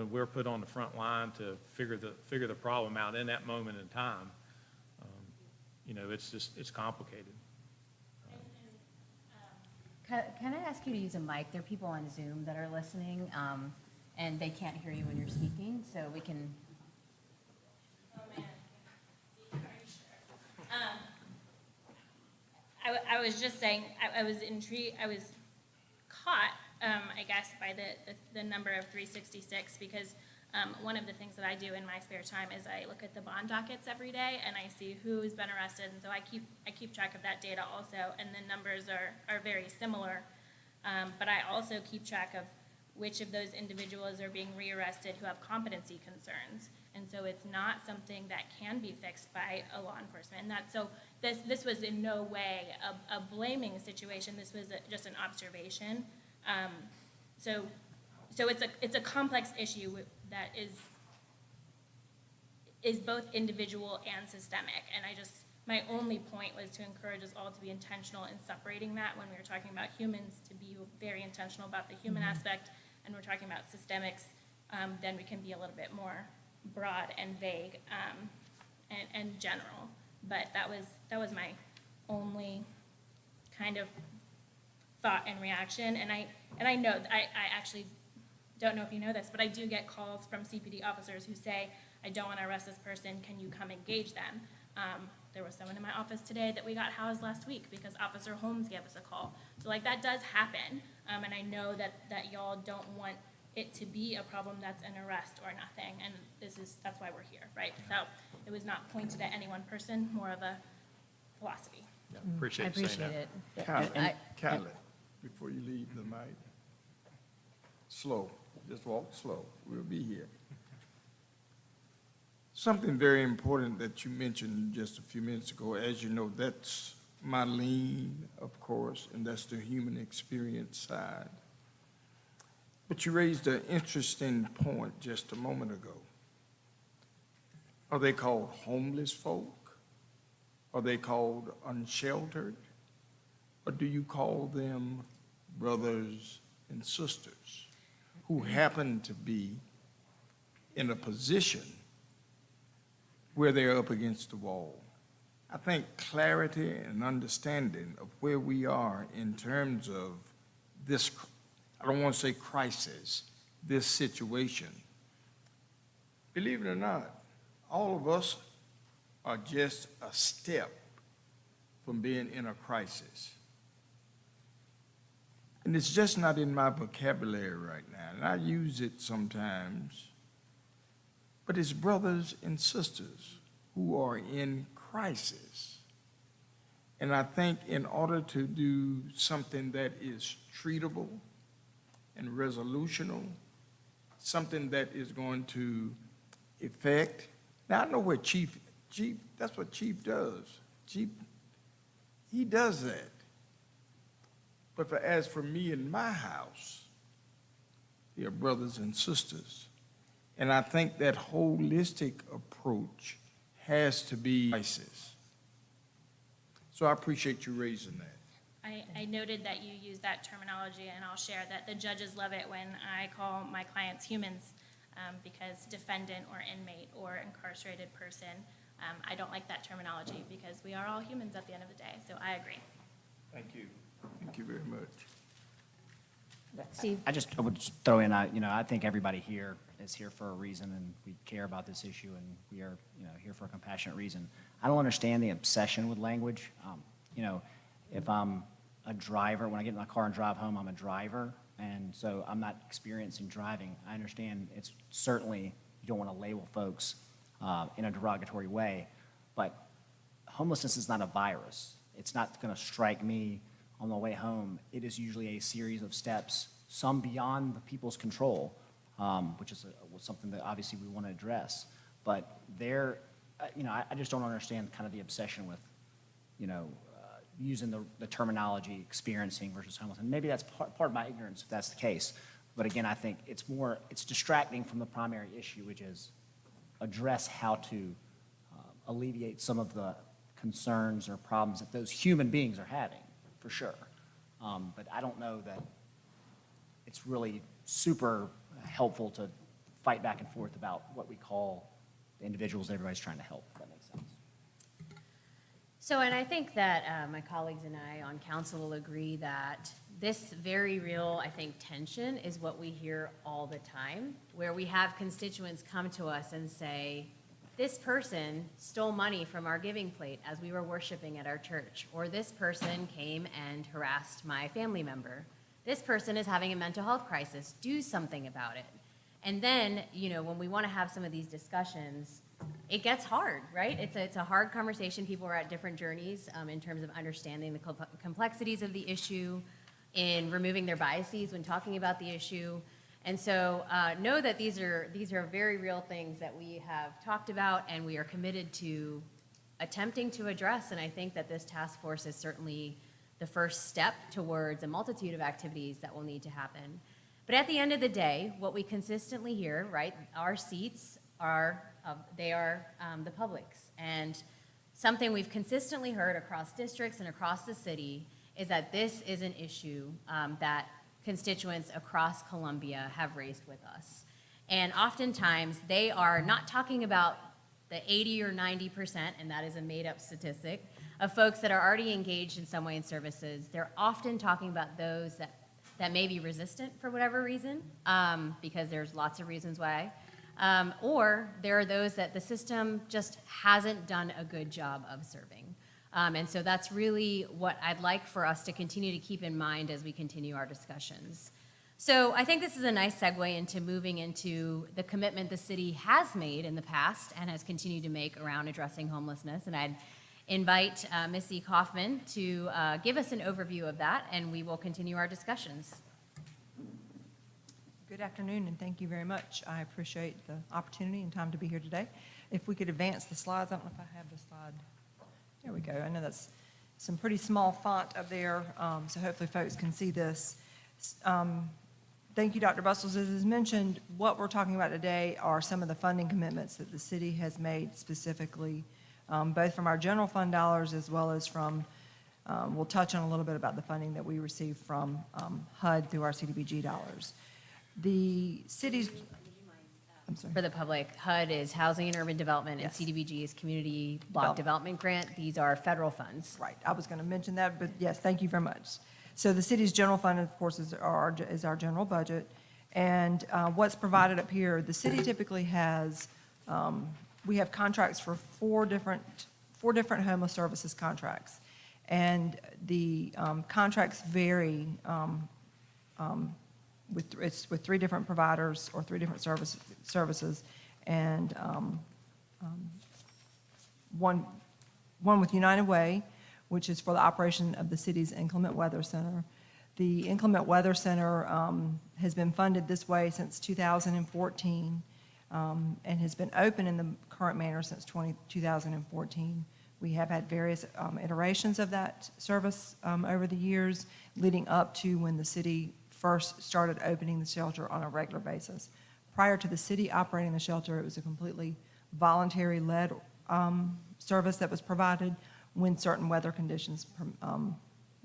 we're put on the front line to figure the problem out in that moment in time, you know, it's complicated. Can I ask you to use a mic? There are people on Zoom that are listening, and they can't hear you when you're speaking, so we can. Oh, man. Are you sure? I was just saying, I was intrigued, I was caught, I guess, by the number of 366, because one of the things that I do in my spare time is I look at the bond dockets every day, and I see who's been arrested, and so I keep track of that data also, and the numbers are very similar. But I also keep track of which of those individuals are being rearrested who have competency concerns. And so it's not something that can be fixed by a law enforcement. And so this was in no way a blaming situation. This was just an observation. So it's a complex issue that is both individual and systemic. And my only point was to encourage us all to be intentional in separating that when we were talking about humans, to be very intentional about the human aspect, and we're talking about systemics, then we can be a little bit more broad and vague and general. But that was my only kind of thought and reaction. And I know, I actually don't know if you know this, but I do get calls from CPD officers who say, I don't want to arrest this person, can you come engage them? There was someone in my office today that we got housed last week because Officer Holmes gave us a call. So like that does happen, and I know that y'all don't want it to be a problem that's an arrest or nothing, and that's why we're here, right? So it was not pointed at any one person, more of a philosophy. Yeah, appreciate you saying that. Kylie, before you leave the mic, slow, just walk slow, we'll be here. Something very important that you mentioned just a few minutes ago, as you know, that's my lean, of course, and that's the human experience side. But you raised an interesting point just a moment ago. Are they called homeless folk? Are they called unsheltered? Or do you call them brothers and sisters who happen to be in a position where they're up against the wall? I think clarity and understanding of where we are in terms of this, I don't want to say crisis, this situation. Believe it or not, all of us are just a step from being in a crisis. And it's just not in my vocabulary right now, and I use it sometimes, but it's brothers and sisters who are in crisis. And I think in order to do something that is treatable and resolutional, something that is going to affect, now I know what Chief, that's what Chief does. Chief, he does that. But as for me and my house, we are brothers and sisters. And I think that holistic approach has to be crisis. So I appreciate you raising that. I noted that you use that terminology, and I'll share that the judges love it when I call my clients humans, because defendant or inmate or incarcerated person, I don't like that terminology because we are all humans at the end of the day, so I agree. Thank you. Thank you very much. Steve? I would just throw in, I think everybody here is here for a reason, and we care about this issue, and we are, here for a compassionate reason. I don't understand the obsession with language. If I'm a driver, when I get in my car and drive home, I'm a driver, and so I'm not experiencing driving. I understand it's certainly, you don't want to label folks in a derogatory way, but homelessness is not a virus. It's not going to strike me on the way home. It is usually a series of steps, some beyond the people's control, which is something that obviously we want to address. But I just don't understand kind of the obsession with, using the terminology experiencing versus homeless. And maybe that's part of my ignorance if that's the case. But again, I think it's distracting from the primary issue, which is address how to alleviate some of the concerns or problems that those human beings are having, for sure. But I don't know that it's really super helpful to fight back and forth about what we call the individuals that everybody's trying to help, if that makes sense. So, and I think that my colleagues and I on council will agree that this very real, I think, tension is what we hear all the time, where we have constituents come to us and say, this person stole money from our giving plate as we were worshiping at our church, or this person came and harassed my family member. This person is having a mental health crisis. Do something about it. And then, when we want to have some of these discussions, it gets hard, right? It's a hard conversation. People are at different journeys in terms of understanding the complexities of the issue, in removing their biases when talking about the issue. And so know that these are very real things that we have talked about and we are committed to attempting to address. And I think that this task force is certainly the first step towards a multitude of activities that will need to happen. But at the end of the day, what we consistently hear, right, our seats are the public's. And something we've consistently heard across districts and across the city is that this is an issue that constituents across Columbia have raised with us. And oftentimes, they are not talking about the 80 or 90%, and that is a made-up statistic, of folks that are already engaged in some way in services. They're often talking about those that may be resistant for whatever reason, because there's lots of reasons why. Or there are those that the system just hasn't done a good job of serving. And so that's really what I'd like for us to continue to keep in mind as we continue our discussions. So I think this is a nice segue into moving into the commitment the city has made in the past and has continued to make around addressing homelessness. And I'd invite Ms. E. Kaufman to give us an overview of that, and we will continue our discussions. Good afternoon, and thank you very much. I appreciate the opportunity and time to be here today. If we could advance the slides, I don't know if I have the slide. There we go. I know that's some pretty small font up there, so hopefully folks can see this. Thank you, Dr. Bustles. As is mentioned, what we're talking about today are some of the funding commitments that the city has made specifically, both from our general fund dollars as well as from, we'll touch on a little bit about the funding that we receive from HUD through our CDBG dollars. The city's, I'm sorry. For the public, HUD is Housing and Urban Development, and Yes. CDBG is Community Block Development Grant. These are federal funds. Right, I was going to mention that, but yes, thank you very much. So the city's general fund, of course, is our general budget. And what's provided up here, the city typically has, we have contracts for four different homeless services contracts. And the contracts vary with three different providers or three different services. And one with United Way, which is for the operation of the city's inclement weather center. The inclement weather center has been funded this way since 2014 and has been open in the current manner since 2014. We have had various iterations of that service over the years, leading up to when the city first started opening the shelter on a regular basis. Prior to the city operating the shelter, it was a completely voluntary-led service that was provided when certain weather conditions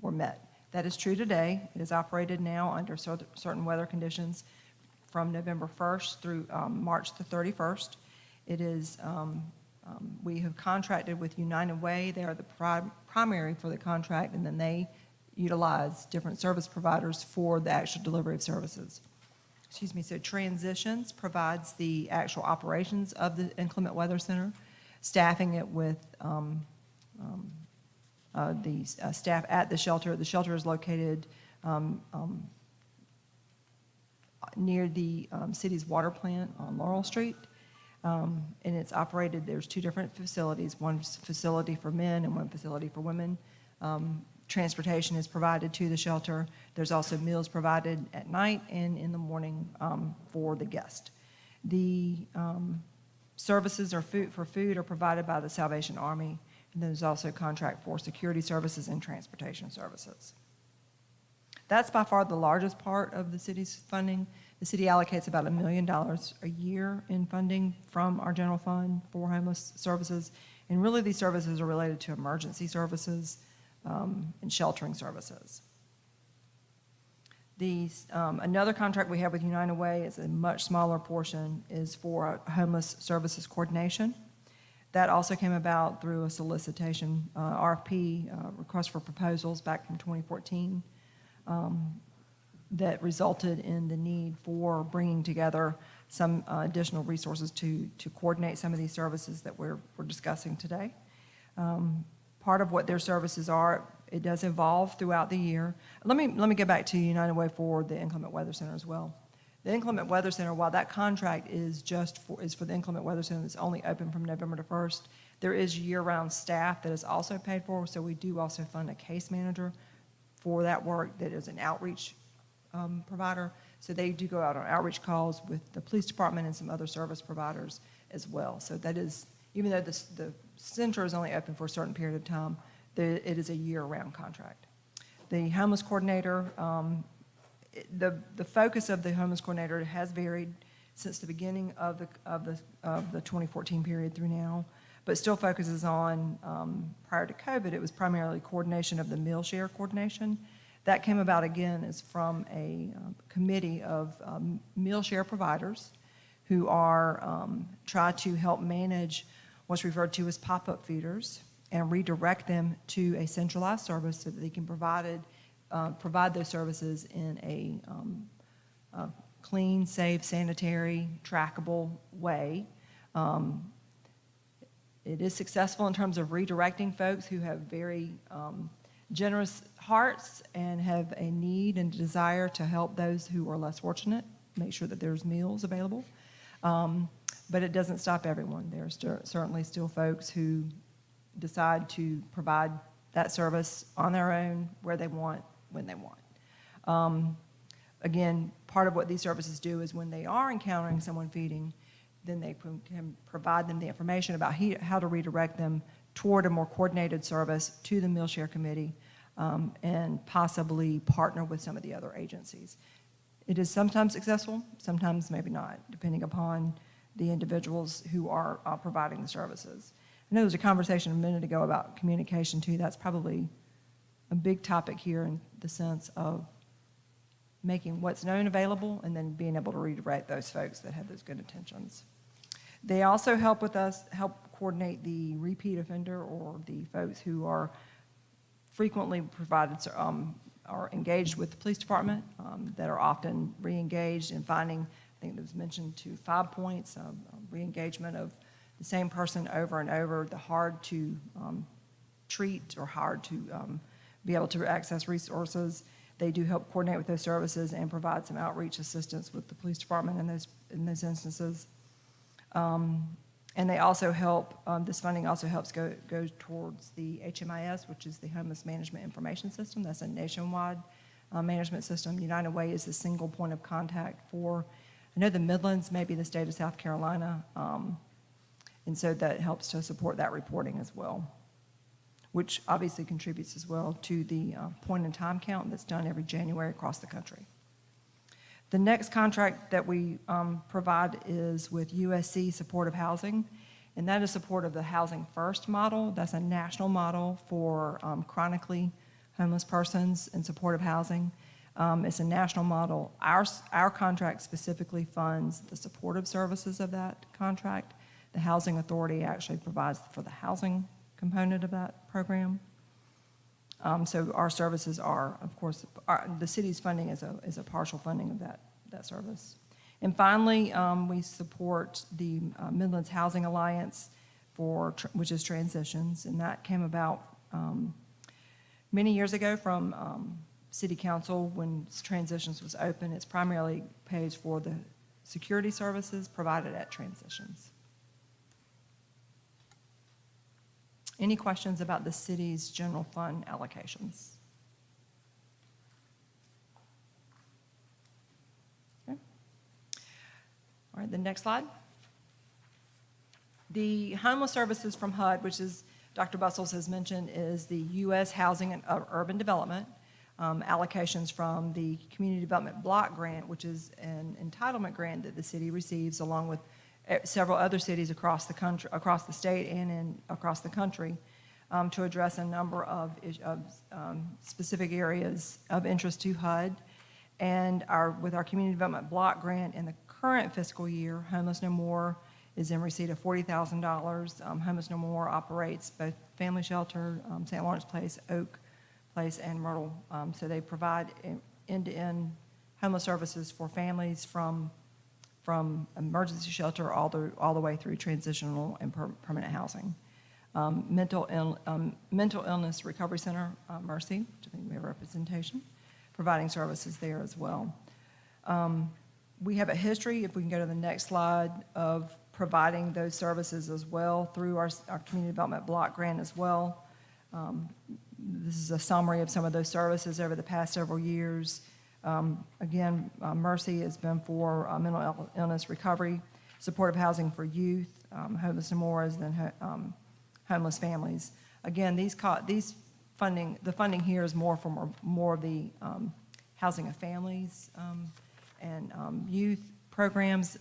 were met. That is true today. It is operated now under certain weather conditions from November 1st through March the 31st. It is, we have contracted with United Way. They are the primary for the contract, and then they utilize different service providers for the actual delivery of services. Excuse me, so Transitions provides the actual operations of the inclement weather center, staffing it with the staff at the shelter. The shelter is located near the city's water plant on Laurel Street. And it's operated, there's two different facilities, one facility for men and one facility for women. Transportation is provided to the shelter. There's also meals provided at night and in the morning for the guest. The services for food are provided by the Salvation Army, and there's also a contract for security services and transportation services. That's by far the largest part of the city's funding. The city allocates about $1 million a year in funding from our general fund for homeless services, and really these services are related to emergency services and sheltering services. Another contract we have with United Way is a much smaller portion, is for homeless services coordination. That also came about through a solicitation, RFP, request for proposals back from 2014, that resulted in the need for bringing together some additional resources to coordinate some of these services that we're discussing today. Part of what their services are, it does evolve throughout the year. Let me get back to United Way for the Inclement Weather Center as well. The Inclement Weather Center, while that contract is for the Inclement Weather Center that's only open from November to 1st, there is year-round staff that is also paid for, so we do also fund a case manager for that work that is an outreach provider. So they do go out on outreach calls with the police department and some other service providers as well. So that is, even though the center is only open for a certain period of time, it is a year-round contract. The homeless coordinator, the focus of the homeless coordinator has varied since the beginning of the 2014 period through now, but still focuses on, prior to COVID, it was primarily coordination of the meal share coordination. That came about again as from a committee of meal share providers who are try to help manage what's referred to as pop-up feeders and redirect them to a centralized service so that they can provide those services in a clean, safe, sanitary, trackable way. It is successful in terms of redirecting folks who have very generous hearts and have a need and desire to help those who are less fortunate, make sure that there's meals available. But it doesn't stop everyone. There are certainly still folks who decide to provide that service on their own, where they want, when they want. Again, part of what these services do is when they are encountering someone feeding, then they can provide them the information about how to redirect them toward a more coordinated service to the meal share committee and possibly partner with some of the other agencies. It is sometimes successful, sometimes maybe not, depending upon the individuals who are providing the services. I know there was a conversation a minute ago about communication too. That's probably a big topic here in the sense of making what's known available and then being able to redirect those folks that have those good intentions. They also help coordinate the repeat offender or the folks who are frequently are engaged with the police department, that are often re-engaged in finding, I think it was mentioned to 5 points, re-engagement of the same person over and over, the hard to treat or hard to be able to access resources. They do help coordinate with those services and provide some outreach assistance with the police department in those instances. And they also help, this funding also helps go towards the HMIS, which is the Homeless Management Information System. That's a nationwide management system. United Way is the single point of contact for, I know the Midlands, maybe the state of South Carolina, and so that helps to support that reporting as well, which obviously contributes as well to the point-in-time count that's done every January across the country. The next contract that we provide is with USC Supportive Housing, and that is support of the Housing First model. That's a national model for chronically homeless persons in supportive housing. It's a national model. Our contract specifically funds the supportive services of that contract. The Housing Authority actually provides for the housing component of that program. So our services are, of course, the city's funding is a partial funding of that service. And finally, we support the Midlands Housing Alliance which is transitions, and that came about many years ago from City Council when transitions was open. It's primarily pays for the security services provided at transitions. Any questions about the city's general fund allocations? Okay. All right, the next slide. The homeless services from HUD, which is, Dr. Bustles has mentioned, is the U.S. Housing and Urban Development allocations from the Community Development Block Grant, which is an entitlement grant that the city receives along with several other cities across the country, across the state and across the country, to address a number of specific areas of interest to HUD. And with our Community Development Block Grant in the current fiscal year, Homeless No More is in receipt of $40,000. Homeless No More operates both Family Shelter, St. Lawrence Place, Oak Place, and Myrtle. So they provide end-to-end homeless services for families from emergency shelter all the way through transitional and permanent housing. Mental Illness Recovery Center, Mercy, which I think we have representation, providing services there as well. We have a history, if we can go to the next slide, of providing those services as well through our Community Development Block Grant as well. This is a summary of some of those services over the past several years. Again, Mercy has been for mental illness recovery, supportive housing for youth, Homeless No More is then homeless families. Again, the funding here is more of the housing of families and youth programs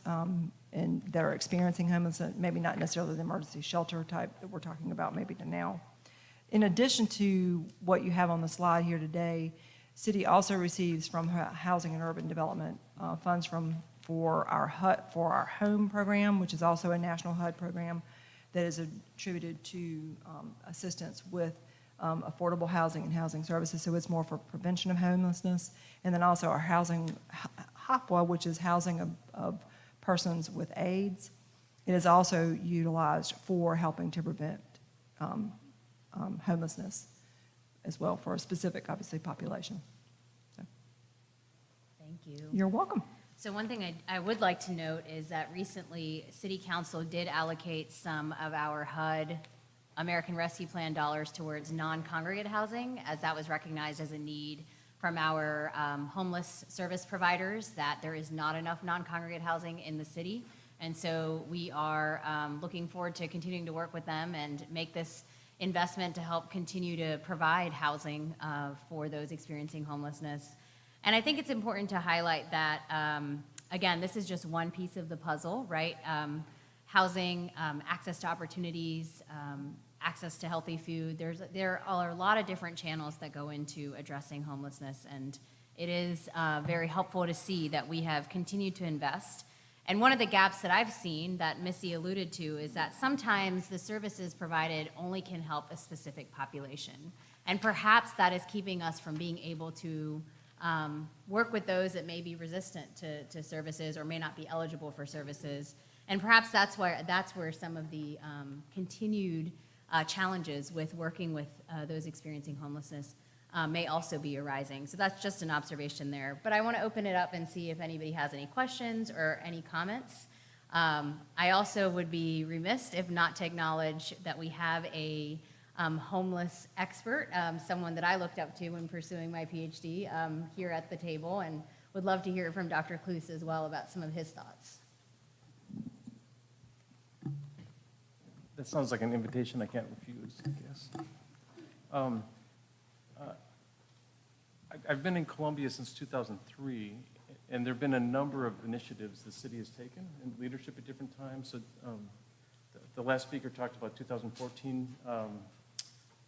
and that are experiencing homelessness, maybe not necessarily the emergency shelter type that we're talking about maybe now. In addition to what you have on the slide here today, City also receives from Housing and Urban Development funds for our HOME program, which is also a national HUD program that is attributed to assistance with affordable housing and housing services. So it's more for prevention of homelessness. And then also our housing HOPWA, which is housing of persons with AIDS. It is also utilized for helping to prevent homelessness as well for a specific, obviously, population. So. Thank you. You're welcome. So one thing I would like to note is that recently City Council did allocate some of our HUD American Rescue Plan dollars towards non-congregate housing, as that was recognized as a need from our homeless service providers, that there is not enough non-congregate housing in the city. And so we are looking forward to continuing to work with them and make this investment to help continue to provide housing for those experiencing homelessness. And I think it's important to highlight that, again, this is just one piece of the puzzle, right? Housing, access to opportunities, access to healthy food. There are a lot of different channels that go into addressing homelessness, and it is very helpful to see that we have continued to invest. And one of the gaps that I've seen that Missy alluded to is that sometimes the services provided only can help a specific population. And perhaps that is keeping us from being able to work with those that may be resistant to services or may not be eligible for services. And perhaps that's where some of the continued challenges with working with those experiencing homelessness may also be arising. So that's just an observation there. But I want to open it up and see if anybody has any questions or any comments. I also would be remiss if not to acknowledge that we have a homeless expert, someone that I looked up to when pursuing my PhD here at the table, and would love to hear from Dr. Kloos as well about some of his thoughts. That sounds like an invitation I can't refuse, I guess. I've been in Columbia since 2003, and there have been a number of initiatives the city has taken in leadership at different times. So the last speaker talked about 2014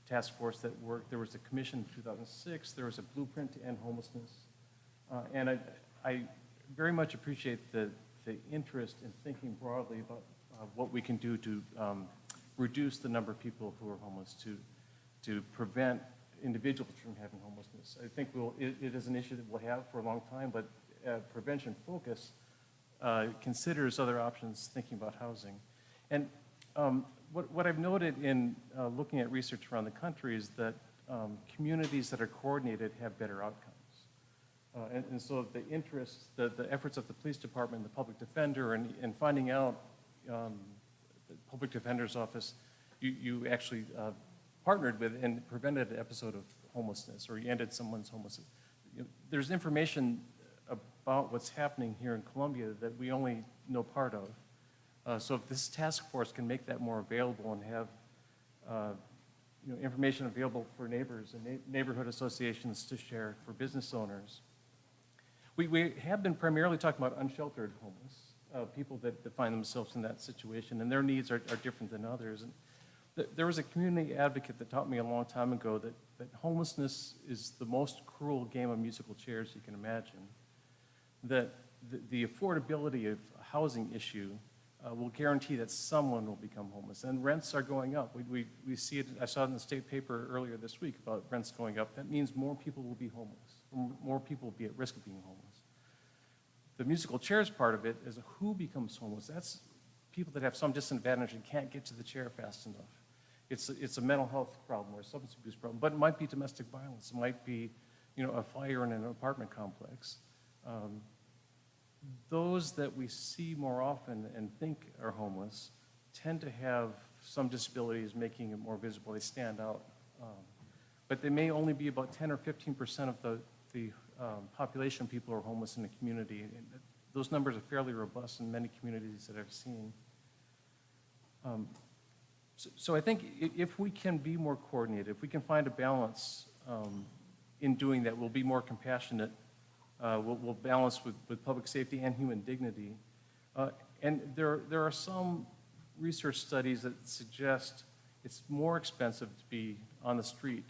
task force that worked. There was a commission in 2006. There was a blueprint to end homelessness. And I very much appreciate the interest in thinking broadly about what we can do to reduce the number of people who are homeless, to prevent individuals from having homelessness. I think it is an issue that we'll have for a long time, but prevention focus considers other options, thinking about housing. And what I've noted in looking at research around the country is that communities that are coordinated have better outcomes. And so the interests, the efforts of the police department, the public defender, and finding out the public defender's office, you actually partnered with and prevented an episode of homelessness, or you ended someone's homelessness. There's information about what's happening here in Columbia that we only know part of. So if this task force can make that more available and have information available for neighbors and neighborhood associations to share, for business owners. We have been primarily talking about unsheltered homeless, people that find themselves in that situation, and their needs are different than others. And there was a community advocate that taught me a long time ago that homelessness is the most cruel game of musical chairs you can imagine. That the affordability of a housing issue will guarantee that someone will become homeless. And rents are going up. We see it, I saw it in the state paper earlier this week about rents going up. That means more people will be homeless. More people will be at risk of being homeless. The musical chairs part of it is who becomes homeless. That's people that have some disadvantage and can't get to the chair fast enough. It's a mental health problem or a substance abuse problem, but it might be domestic violence. It might be, a fire in an apartment complex. Those that we see more often and think are homeless tend to have some disabilities making it more visible. They stand out. But they may only be about 10 or 15% of the population of people who are homeless in the community. And those numbers are fairly robust in many communities that I've seen. So I think if we can be more coordinated, if we can find a balance in doing that, we'll be more compassionate. We'll balance with public safety and human dignity. And there are some research studies that suggest it's more expensive to be on the street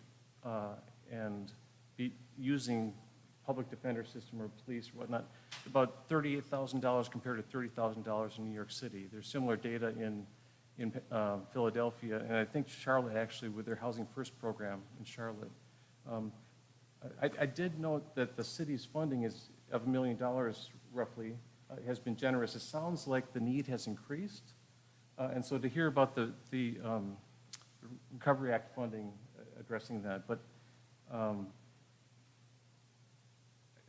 and be using public defender system or police or whatnot, about $38,000 compared to $30,000 in New York City. There's similar data in Philadelphia, and I think Charlotte actually with their Housing First program in Charlotte. I did note that the city's funding is of $1 million roughly, has been generous. It sounds like the need has increased. And so to hear about the Recovery Act funding addressing that, but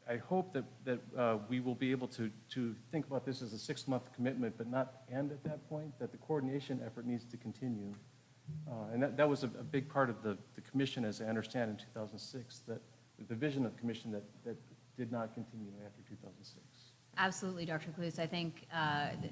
I hope that we will be able to think about this as a 6-month commitment, but not end at that point, that the coordination effort needs to continue. And that was a big part of the commission, as I understand, in 2006, that the vision of the commission that did not continue after 2006. Absolutely, Dr. Kloos. I think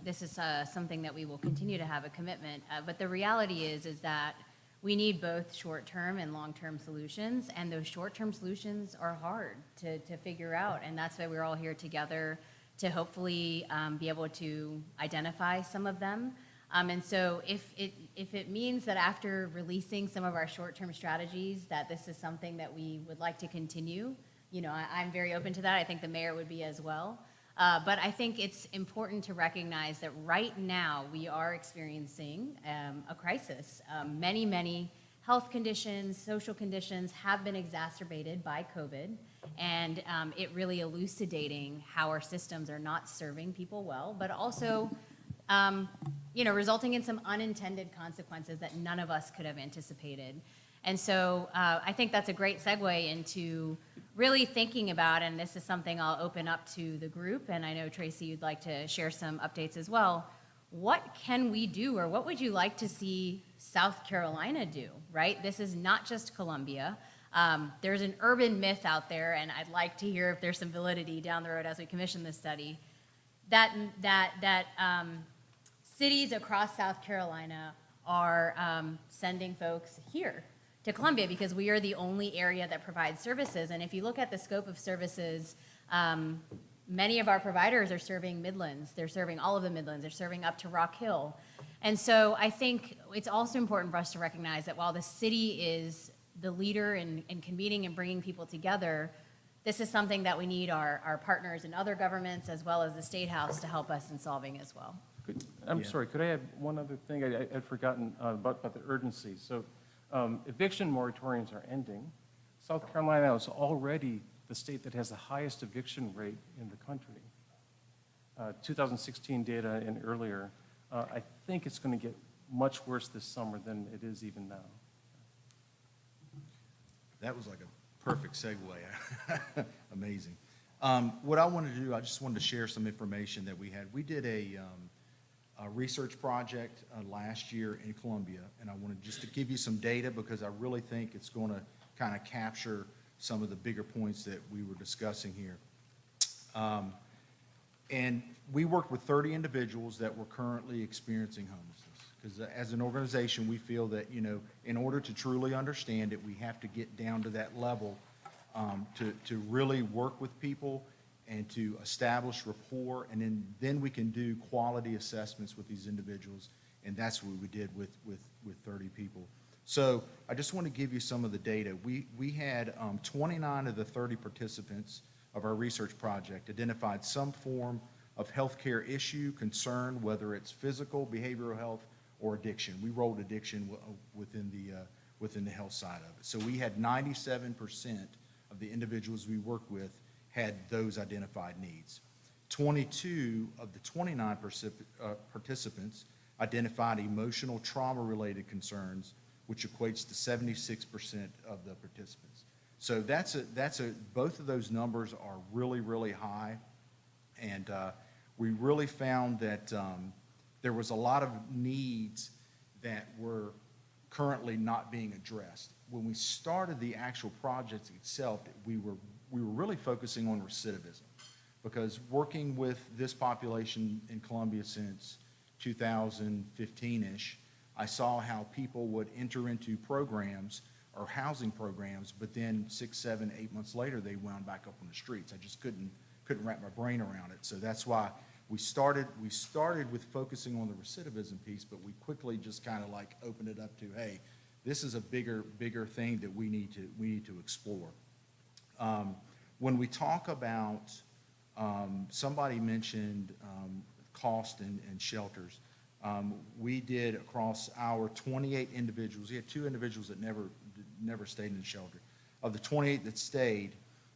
this is something that we will continue to have a commitment. But the reality is that we need both short-term and long-term solutions, and those short-term solutions are hard to figure out, and that's why we're all here together to hopefully be able to identify some of them. And so if it means that after releasing some of our short-term strategies, that this is something that we would like to continue, I'm very open to that. I think the mayor would be as well. But I think it's important to recognize that right now we are experiencing a crisis. Many health conditions, social conditions have been exacerbated by COVID, and it really elucidating how our systems are not serving people well, but also resulting in some unintended consequences that none of us could have anticipated. And so I think that's a great segue into really thinking about, and this is something I'll open up to the group, and I know, Tracy, you'd like to share some updates as well. What can we do, or what would you like to see South Carolina do, right? This is not just Columbia. There's an urban myth out there, and I'd like to hear if there's some validity down the road as we commission this study, that cities across South Carolina are sending folks here to Columbia because we are the only area that provides services. And if you look at the scope of services, many of our providers are serving Midlands. They're serving all of the Midlands. They're serving up to Rock Hill. And so I think it's also important for us to recognize that while the city is the leader in convening and bringing people together, this is something that we need our partners in other governments as well as the State House to help us in solving as well. I'm sorry, could I add one other thing? I'd forgotten about the urgency. So eviction moratoriums are ending. South Carolina is already the state that has the highest eviction rate in the country. 2016 data and earlier, I think it's going to get much worse this summer than it is even now. That was like a perfect segue. Amazing. What I wanted to do, I just wanted to share some information that we had. We did a research project last year in Columbia, and I wanted just to give you some data because I really think it's going to kind of capture some of the bigger points that we were discussing here. And we worked with 30 individuals that were currently experiencing homelessness. Because as an organization, we feel that, in order to truly understand it, we have to get down to that level to really work with people and to establish rapport, and then we can do quality assessments with these individuals, and that's what we did with 30 people. So I just want to give you some of the data. We had 29 of the 30 participants of our research project identified some form of healthcare issue, concern, whether it's physical, behavioral health, or addiction. We rolled addiction within the health side of it. So we had 97% of the individuals we worked with had those identified needs. 22 of the 29 participants identified emotional trauma-related concerns, which equates to 76% of the participants. So both of those numbers are really, really high, and we really found that there was a lot of needs that were currently not being addressed. When we started the actual project itself, we were really focusing on recidivism, because working with this population in Columbia since 2015-ish, I saw how people would enter into programs or housing programs, but then 6, 7, 8 months later, they wound back up on the streets. I just couldn't wrap my brain around it. So that's why we started with focusing on the recidivism piece, but we quickly just kind of like opened it up to, hey, this is a bigger thing that we need to explore. When we talk about, somebody mentioned cost and shelters. We did across our 28 individuals, we had 2 individuals that never stayed in the shelter. Of the 28 that stayed,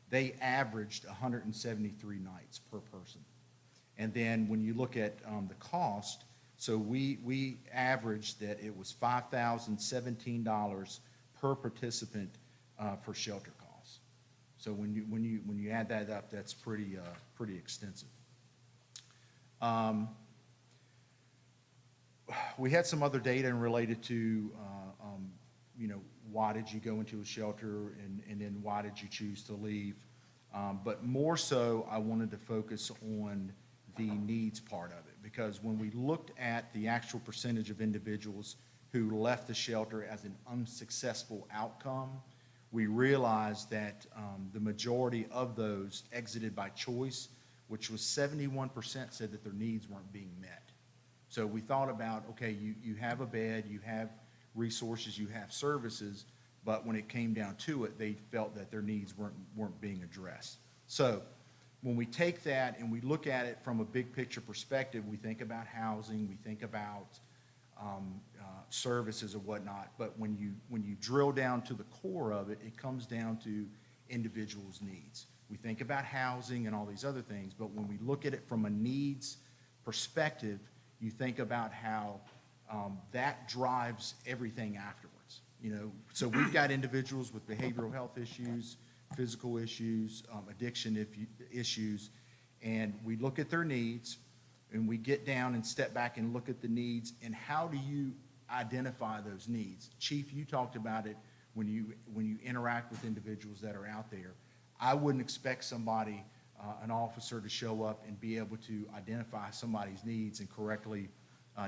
they averaged 173 nights per person. And then when you look at the cost, so we averaged that it was $5,017 per participant for shelter costs. So when you add that up, that's pretty extensive. We had some other data related to, why did you go into a shelter, and then why did you choose to leave? But more so, I wanted to focus on the needs part of it, because when we looked at the actual percentage of individuals who left the shelter as an unsuccessful outcome. We realized that the majority of those exited by choice, which was 71% said that their needs weren't being met. So we thought about, okay, you have a bed, you have resources, you have services, but when it came down to it, they felt that their needs weren't being addressed. So when we take that and we look at it from a big picture perspective, we think about housing, we think about services and whatnot, but when you drill down to the core of it, it comes down to individuals' needs. We think about housing and all these other things, but when we look at it from a needs perspective, you think about how that drives everything afterwards. You know, so we've got individuals with behavioral health issues, physical issues, addiction issues, and we look at their needs, and we get down and step back and look at the needs, and how do you identify those needs? Chief, you talked about it when you interact with individuals that are out there. I wouldn't expect somebody, an officer, to show up and be able to identify somebody's needs and correctly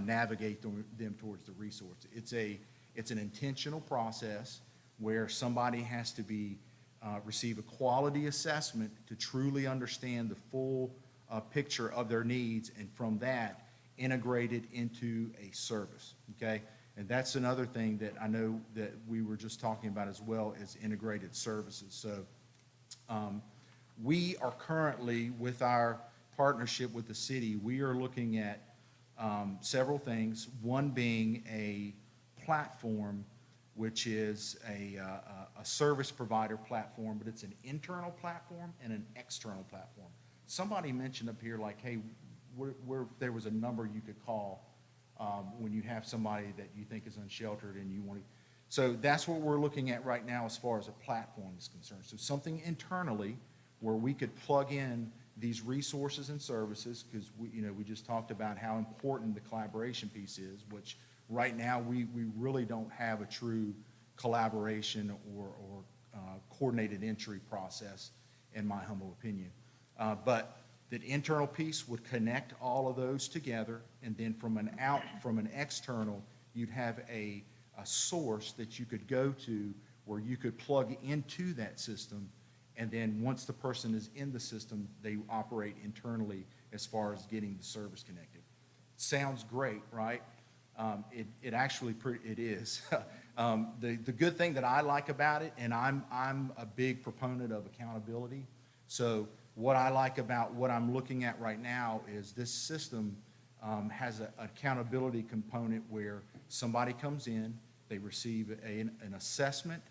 navigate them towards the resource. It's an intentional process where somebody has to receive a quality assessment to truly understand the full picture of their needs, and from that, integrated into a service, okay? And that's another thing that I know that we were just talking about as well, is integrated services. So we are currently, with our partnership with the city, we are looking at several things, one being a platform, which is a service provider platform, but it's an internal platform and an external platform. Somebody mentioned up here, like, hey, where there was a number you could call when you have somebody that you think is unsheltered and you want to. So that's what we're looking at right now as far as a platform is concerned. So something internally where we could plug in these resources and services, because we just talked about how important the collaboration piece is, which right now we really don't have a true collaboration or coordinated entry process, in my humble opinion. But that internal piece would connect all of those together, and then from an external, you'd have a source that you could go to where you could plug into that system, and then once the person is in the system, they operate internally as far as getting the service connected. Sounds great, right? It actually it is. The good thing that I like about it, and I'm a big proponent of accountability. So what I like about what I'm looking at right now is this system has an accountability component where somebody comes in, they receive an assessment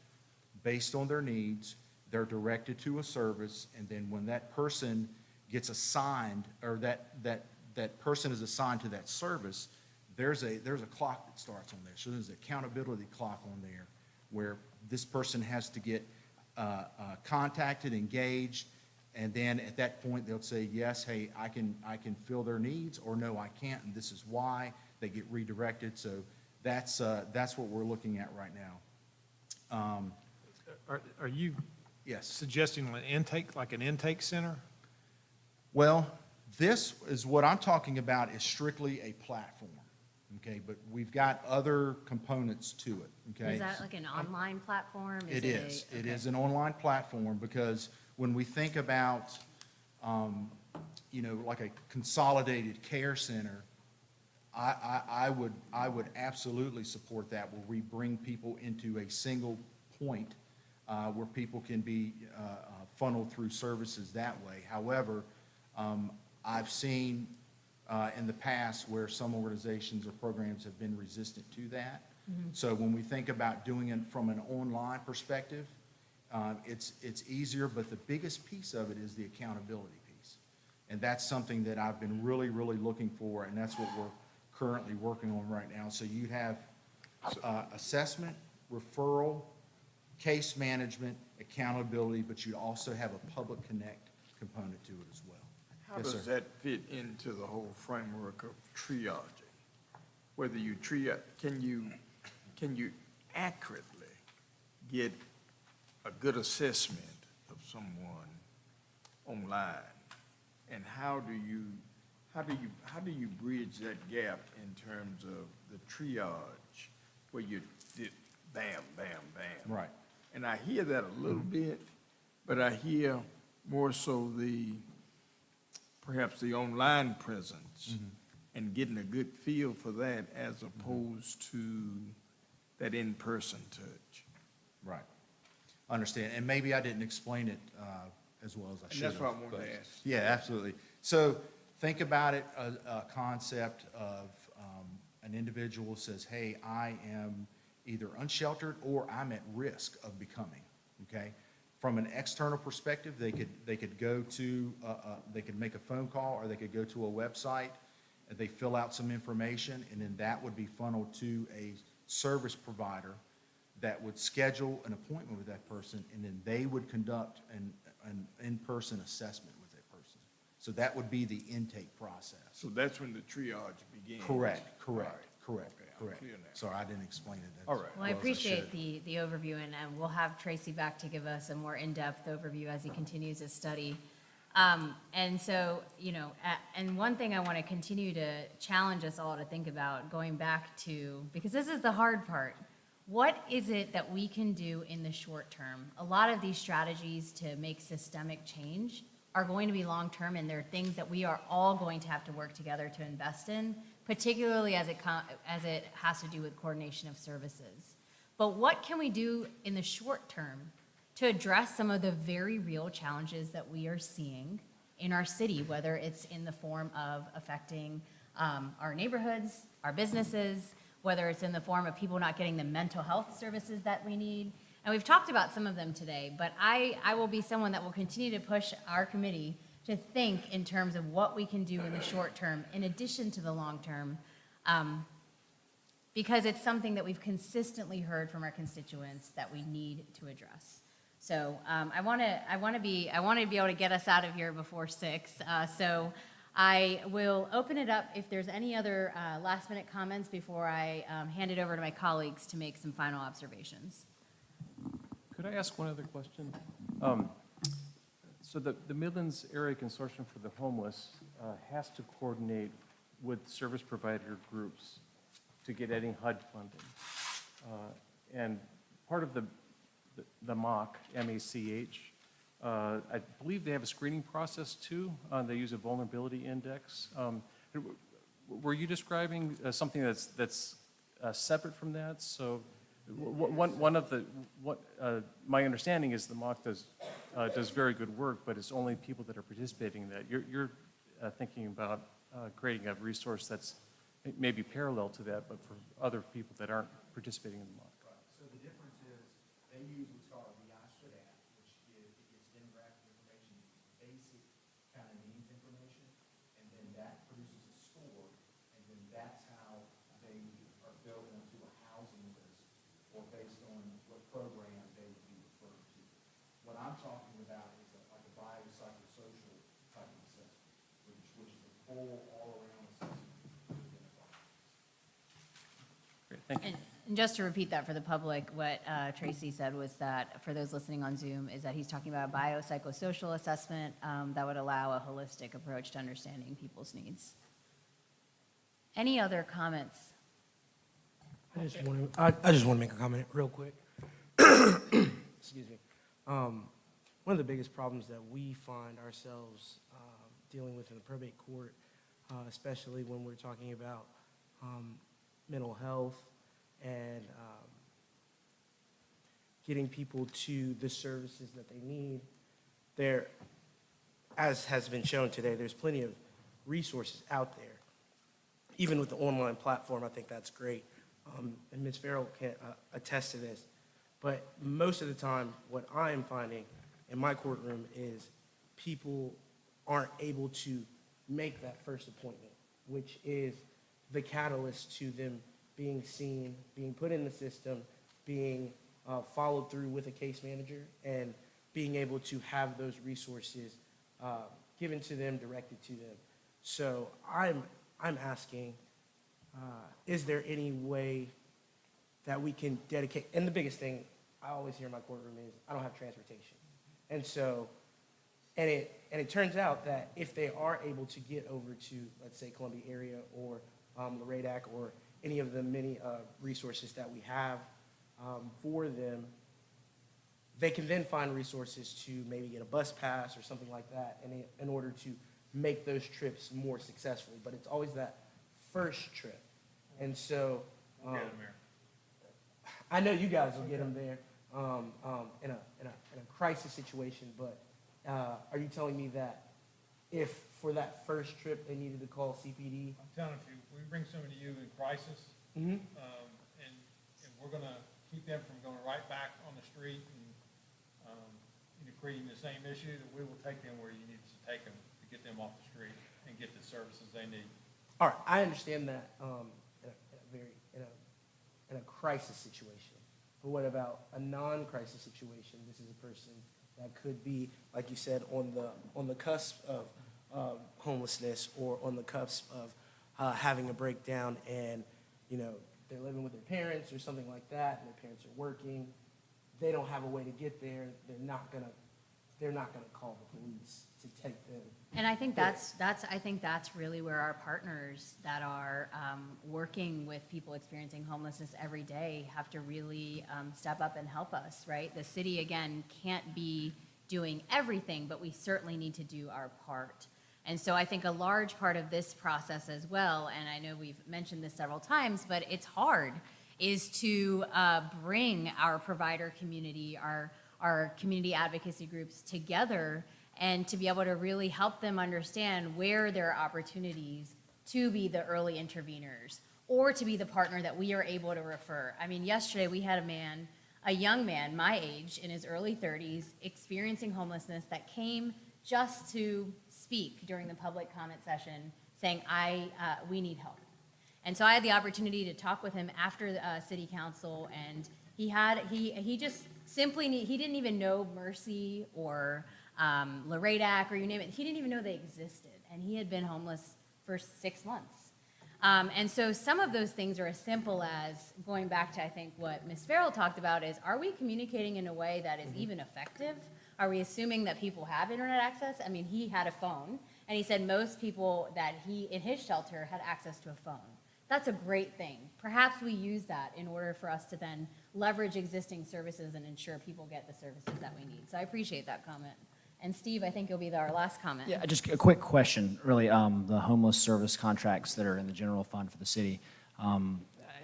based on their needs, they're directed to a service, and then when that person gets assigned, or that person is assigned to that service, there's a clock that starts on there. So there's an accountability clock on there where this person has to get contacted, engaged, and then at that point they'll say, yes, hey, I can fill their needs, or no, I can't, and this is why. They get redirected. So that's what we're looking at right now. Are you Yes. suggesting an intake center? Well, this is what I'm talking about is strictly a platform, okay? But we've got other components to it, okay? Is that like an online platform? It is. It is an online platform, because when we think about, like a consolidated care center, I would absolutely support that, where we bring people into a single point where people can be funneled through services that way. However, I've seen in the past where some organizations or programs have been resistant to that. So when we think about doing it from an online perspective, it's easier, but the biggest piece of it is the accountability piece. And that's something that I've been really, really looking for, and that's what we're currently working on right now. So you have assessment, referral, case management, accountability, but you also have a public connect component to it as well. How Yes, does sir. that fit into the whole framework of triaging? Whether you triage, can you accurately get a good assessment of someone online? And how do you bridge that gap in terms of the triage where you did bam, bam, bam. Right. And I hear that a little bit, but I hear more so perhaps the online presence and getting a good feel for that as opposed to that in-person touch. Right. Understand, and maybe I didn't explain it as well as I And should that's have. what I wanted to but- ask. Yeah, absolutely. So think about it, a concept of an individual says, hey, I am either unsheltered or I'm at risk of becoming, okay? From an external perspective, they could go to, they could make a phone call, or they could go to a website, and they fill out some information, and then that would be funneled to a service provider that would schedule an appointment with that person, and then they would conduct an in-person assessment with that person. So that would be the intake process. So that's when the triage begins. Correct. Okay, I'm Correct. clear now. Sorry, I didn't explain it as All right. Well, I well as appreciate should. the overview, and we'll have Tracy back to give us a more in-depth overview as he continues his study. And so, and one thing I want to continue to challenge us all to think about, going back to, because this is the hard part, what is it that we can do in the short term? A lot of these strategies to make systemic change are going to be long-term, and they're things that we are all going to have to work together to invest in, particularly as it has to do with coordination of services. But what can we do in the short term to address some of the very real challenges that we are seeing in our city, whether it's in the form of affecting our neighborhoods, our businesses, whether it's in the form of people not getting the mental health services that we need? And we've talked about some of them today, but I will be someone that will continue to push our committee to think in terms of what we can do in the short term in addition to the long term, because it's something that we've consistently heard from our constituents that we need to address. So I want to be able to get us out of here before 6. So I will open it up if there's any other last minute comments before I hand it over to my colleagues to make some final observations. Could I ask one other question? So the Midlands Area Consortium for the Homeless has to coordinate with service provider groups to get any HUD funding. And part of the MACH, M-A-C-H, I believe they have a screening process too. They use a vulnerability index. Were you describing something that's separate from that? So my understanding is the MACH does very good work, but it's only people that are participating in that. You're thinking about creating a resource that's maybe parallel to that, but for other people that aren't participating in the MACH. So the difference is, they use what's called the Usc app, which is, it gets demographic information, basic kind of needs information, and then that produces a score, and then that's how they are built onto a housing list, or based on what program they would be referred to. What I'm talking about is like a biopsychosocial type of assessment, which is a full, all-around assessment. Great, thank you. And just to repeat that for the public, what Tracy said was that, for those listening on Zoom, is that he's talking about a biopsychosocial assessment that would allow a holistic approach to understanding people's needs. Any other comments? I just want to make a comment real quick. Excuse me. One of the biggest problems that we find ourselves dealing with in the probate court, especially when we're talking about mental health and getting people to the services that they need, there, as has been shown today, there's plenty of resources out there. Even with the online platform, I think that's great. And Ms. Farrell can attest to this. But most of the time, what I am finding in my courtroom is people aren't able to make that first appointment, which is the catalyst to them being seen, being put in the system, being followed through with a case manager, and being able to have those resources given to them, directed to them. So I'm asking, is there any way that we can dedicate, and the biggest thing I always hear in my courtroom is, I don't have transportation. And so, and it turns out that if they are able to get over to, let's say, Columbia area or Laredac or any of the many resources that we have for them, they can then find resources to maybe get a bus pass or something like that in order to make those trips more successful. But it's always that first trip. And so I know you guys will get them there in a crisis situation, but are you telling me that if for that first trip they needed to call CPD? I'm telling you, we bring somebody to you in crisis, Mm-hmm. and we're gonna keep them from going right back on the street and, creating the same issue, that we will take them where you need to take them to get them off the street and get the services they need. All right, I understand that in a crisis situation. But what about a non-crisis situation? This is a person that could be, like you said, on the cusp of homelessness or on the cusp of having a breakdown, and they're living with their parents or something like that, and their parents are working. They don't have a way to get there. They're not gonna call the police to take them. And I think that's really where our partners that are working with people experiencing homelessness every day have to really step up and help us, right? The city, again, can't be doing everything, but we certainly need to do our part. And so I think a large part of this process as well, and I know we've mentioned this several times, but it's hard, is to bring our provider community, our community advocacy groups together, and to be able to really help them understand where there are opportunities to be the early interveners or to be the partner that we are able to refer. I mean, yesterday we had a young man my age in his early 30s experiencing homelessness that came just to speak during the public comment session saying, we need help. And so I had the opportunity to talk with him after city council, and he just simply he didn't even know Mercy or Laredac or you name it. He didn't even know they existed, and he had been homeless for 6 months. And so some of those things are as simple as going back to, I think, what Ms. Farrell talked about is, are we communicating in a way that is even effective? Are we assuming that people have internet access? I mean, he had a phone, and he said most people that in his shelter had access to a phone. That's a great thing. Perhaps we use that in order for us to then leverage existing services and ensure people get the services that we need. So I appreciate that comment. And Steve, I think you'll be our last comment. Yeah, just a quick question, really. The homeless service contracts that are in the general fund for the city,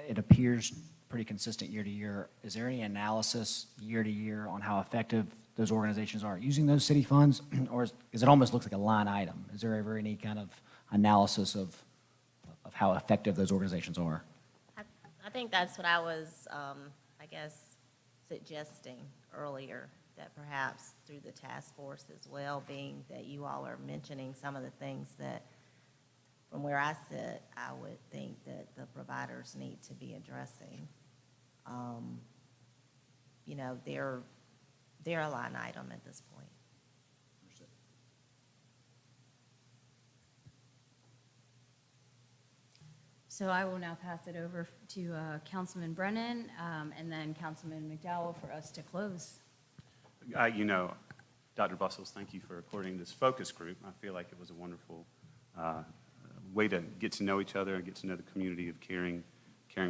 it appears pretty consistent year to year. Is there any analysis year to year on how effective those organizations are using those city funds? Or is it almost looks like a line item? Is there ever any kind of analysis of how effective those organizations are? I think that's what I was, suggesting earlier, that perhaps through the task force as well, being that you all are mentioning some of the things that, from where I sit, I would think that the providers need to be addressing. They're a line item at this point. So I will now pass it over to Councilman Brennan and then Councilman McDowell for us to close. Dr. Bustles, thank you for coordinating this focus group. I feel like it was a wonderful way to get to know each other and get to know the community of caring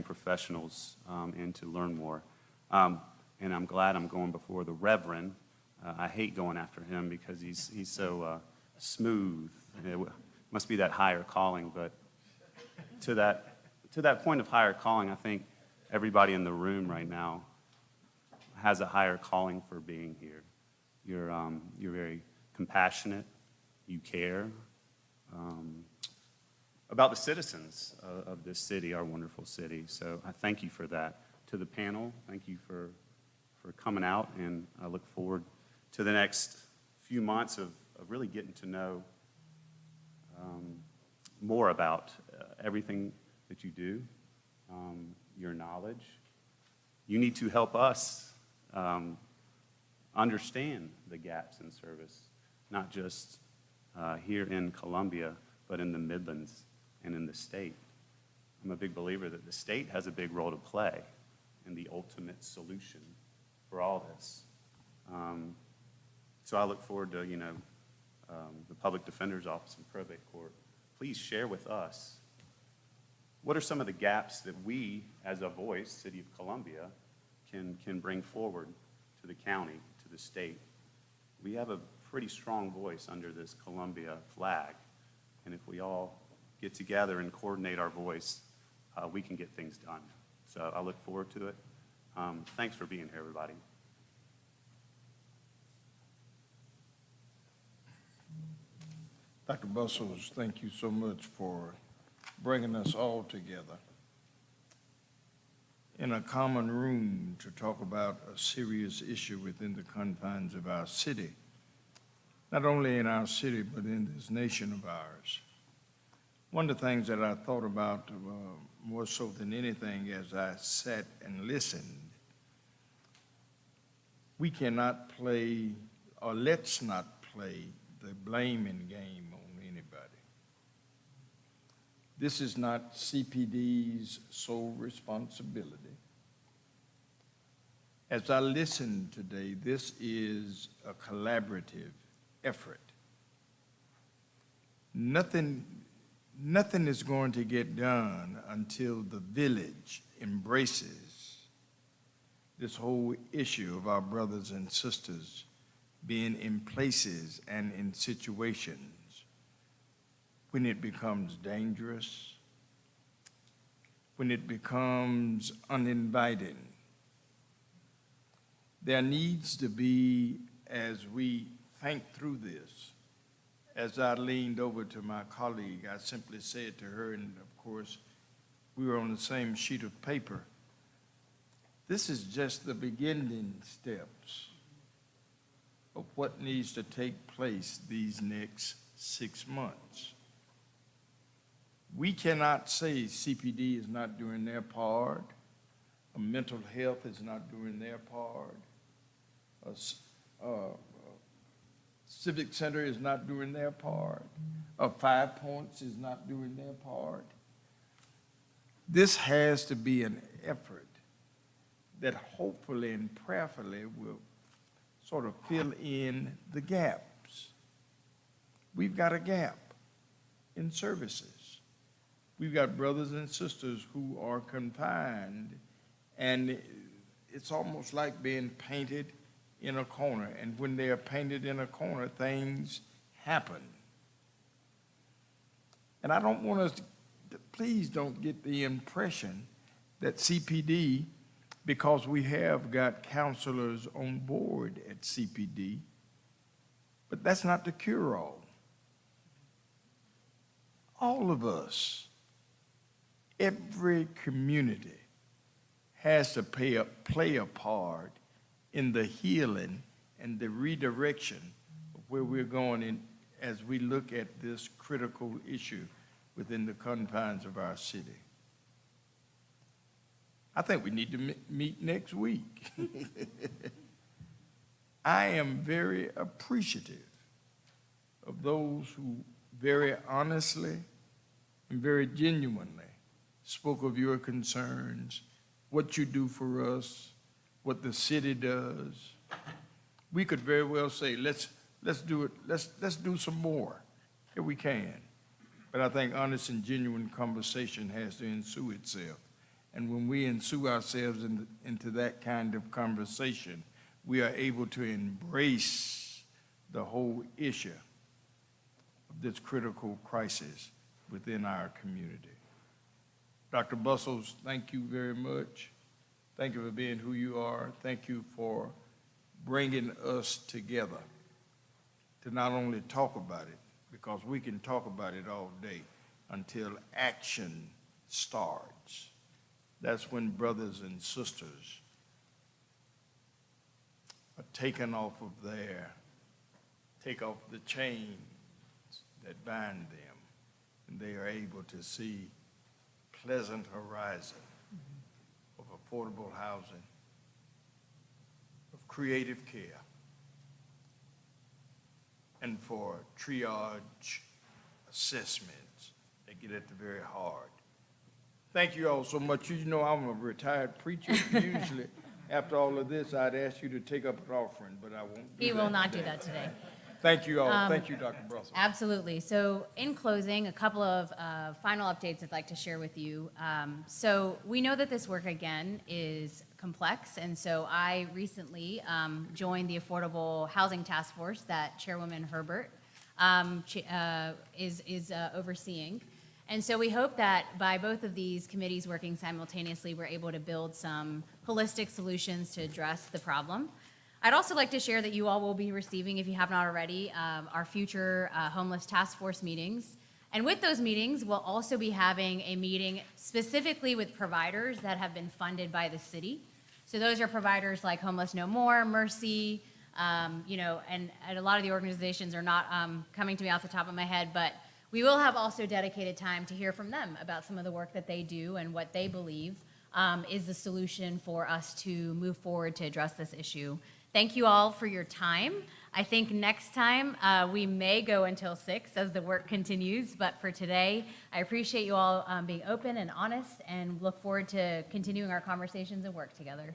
professionals and to learn more. And I'm glad I'm going before the Reverend. I hate going after him because he's so smooth. It must be that higher calling, but to that point of higher calling, I think everybody in the room right now has a higher calling for being here. You're very compassionate. You care about the citizens of this city, our wonderful city. So I thank you for that. To the panel, thank you for coming out, and I look forward to the next few months of really getting to know more about everything that you do, your knowledge. You need to help us understand the gaps in service, not just here in Columbia, but in the Midlands and in the state. I'm a big believer that the state has a big role to play in the ultimate solution for all this. So I look forward to, the Public Defender's Office and Probate Court. Please share with us what are some of the gaps that we, as a voice, City of Columbia, can bring forward to the county, to the state? We have a pretty strong voice under this Columbia flag, and if we all get together and coordinate our voice, we can get things done. So I look forward to it. Thanks for being here, everybody. Dr. Bustles, thank you so much for bringing us all together in a common room to talk about a serious issue within the confines of our city. Not only in our city, but in this nation of ours. One of the things that I thought about more so than anything as I sat and listened, we cannot play, or let's not play, the blaming game on anybody. This is not CPD's sole responsibility. As I listened today, this is a collaborative effort. Nothing is going to get done until the village embraces this whole issue of our brothers and sisters being in places and in situations when it becomes dangerous, when it becomes uninviting. There needs to be, as we think through this, as I leaned over to my colleague, I simply said to her, and of course, we were on the same sheet of paper, this is just the beginning steps of what needs to take place these next 6 months. We cannot say CPD is not doing their part, mental health is not doing their part, Civic Center is not doing their part, 5 Points is not doing their part. This has to be an effort that hopefully and prayerfully will sort of fill in the gaps. We've got a gap in services. We've got brothers and sisters who are confined, and it's almost like being painted in a corner. And when they are painted in a corner, things happen. And I don't want us to, please don't get the impression that CPD, because we have got counselors on board at CPD, but that's not the cure-all. All of us, every community has to play a part in the healing and the redirection of where we're going in as we look at this critical issue within the confines of our city. I think we need to meet next week. I am very appreciative of those who very honestly and very genuinely spoke of your concerns, what you do for us, what the city does. We could very well say, let's do it, let's do some more if we can. But I think honest and genuine conversation has to ensue itself. And when we ensue ourselves into that kind of conversation, we are able to embrace the whole issue of this critical crisis within our community. Dr. Bustles, thank you very much. Thank you for being who you are. Thank you for bringing us together to not only talk about it, because we can talk about it all day until action starts. That's when brothers and sisters are taken off of take off the chains that bind them, and they are able to see pleasant horizon of affordable housing, of creative care, and for triage assessments that get at the very heart. Thank you all so much. You know I'm a retired preacher. Usually, after all of this, I'd ask you to take up an offering, but I won't do that. He will not do that today. Thank you all. Thank you, Dr. Brussels. Absolutely. So in closing, a couple of final updates I'd like to share with you. So we know that this work, again, is complex, and so I recently joined the Affordable Housing Task Force that Chairwoman Herbert is overseeing. And so we hope that by both of these committees working simultaneously, we're able to build some holistic solutions to address the problem. I'd also like to share that you all will be receiving, if you have not already, our future homeless task force meetings. And with those meetings, we'll also be having a meeting specifically with providers that have been funded by the city. So those are providers like Homeless No More, Mercy, and a lot of the organizations are not coming to me off the top of my head, but we will have also dedicated time to hear from them about some of the work that they do and what they believe is the solution for us to move forward to address this issue. Thank you all for your time. I think next time we may go until 6 as the work continues, but for today, I appreciate you all being open and honest and look forward to continuing our conversations and work together.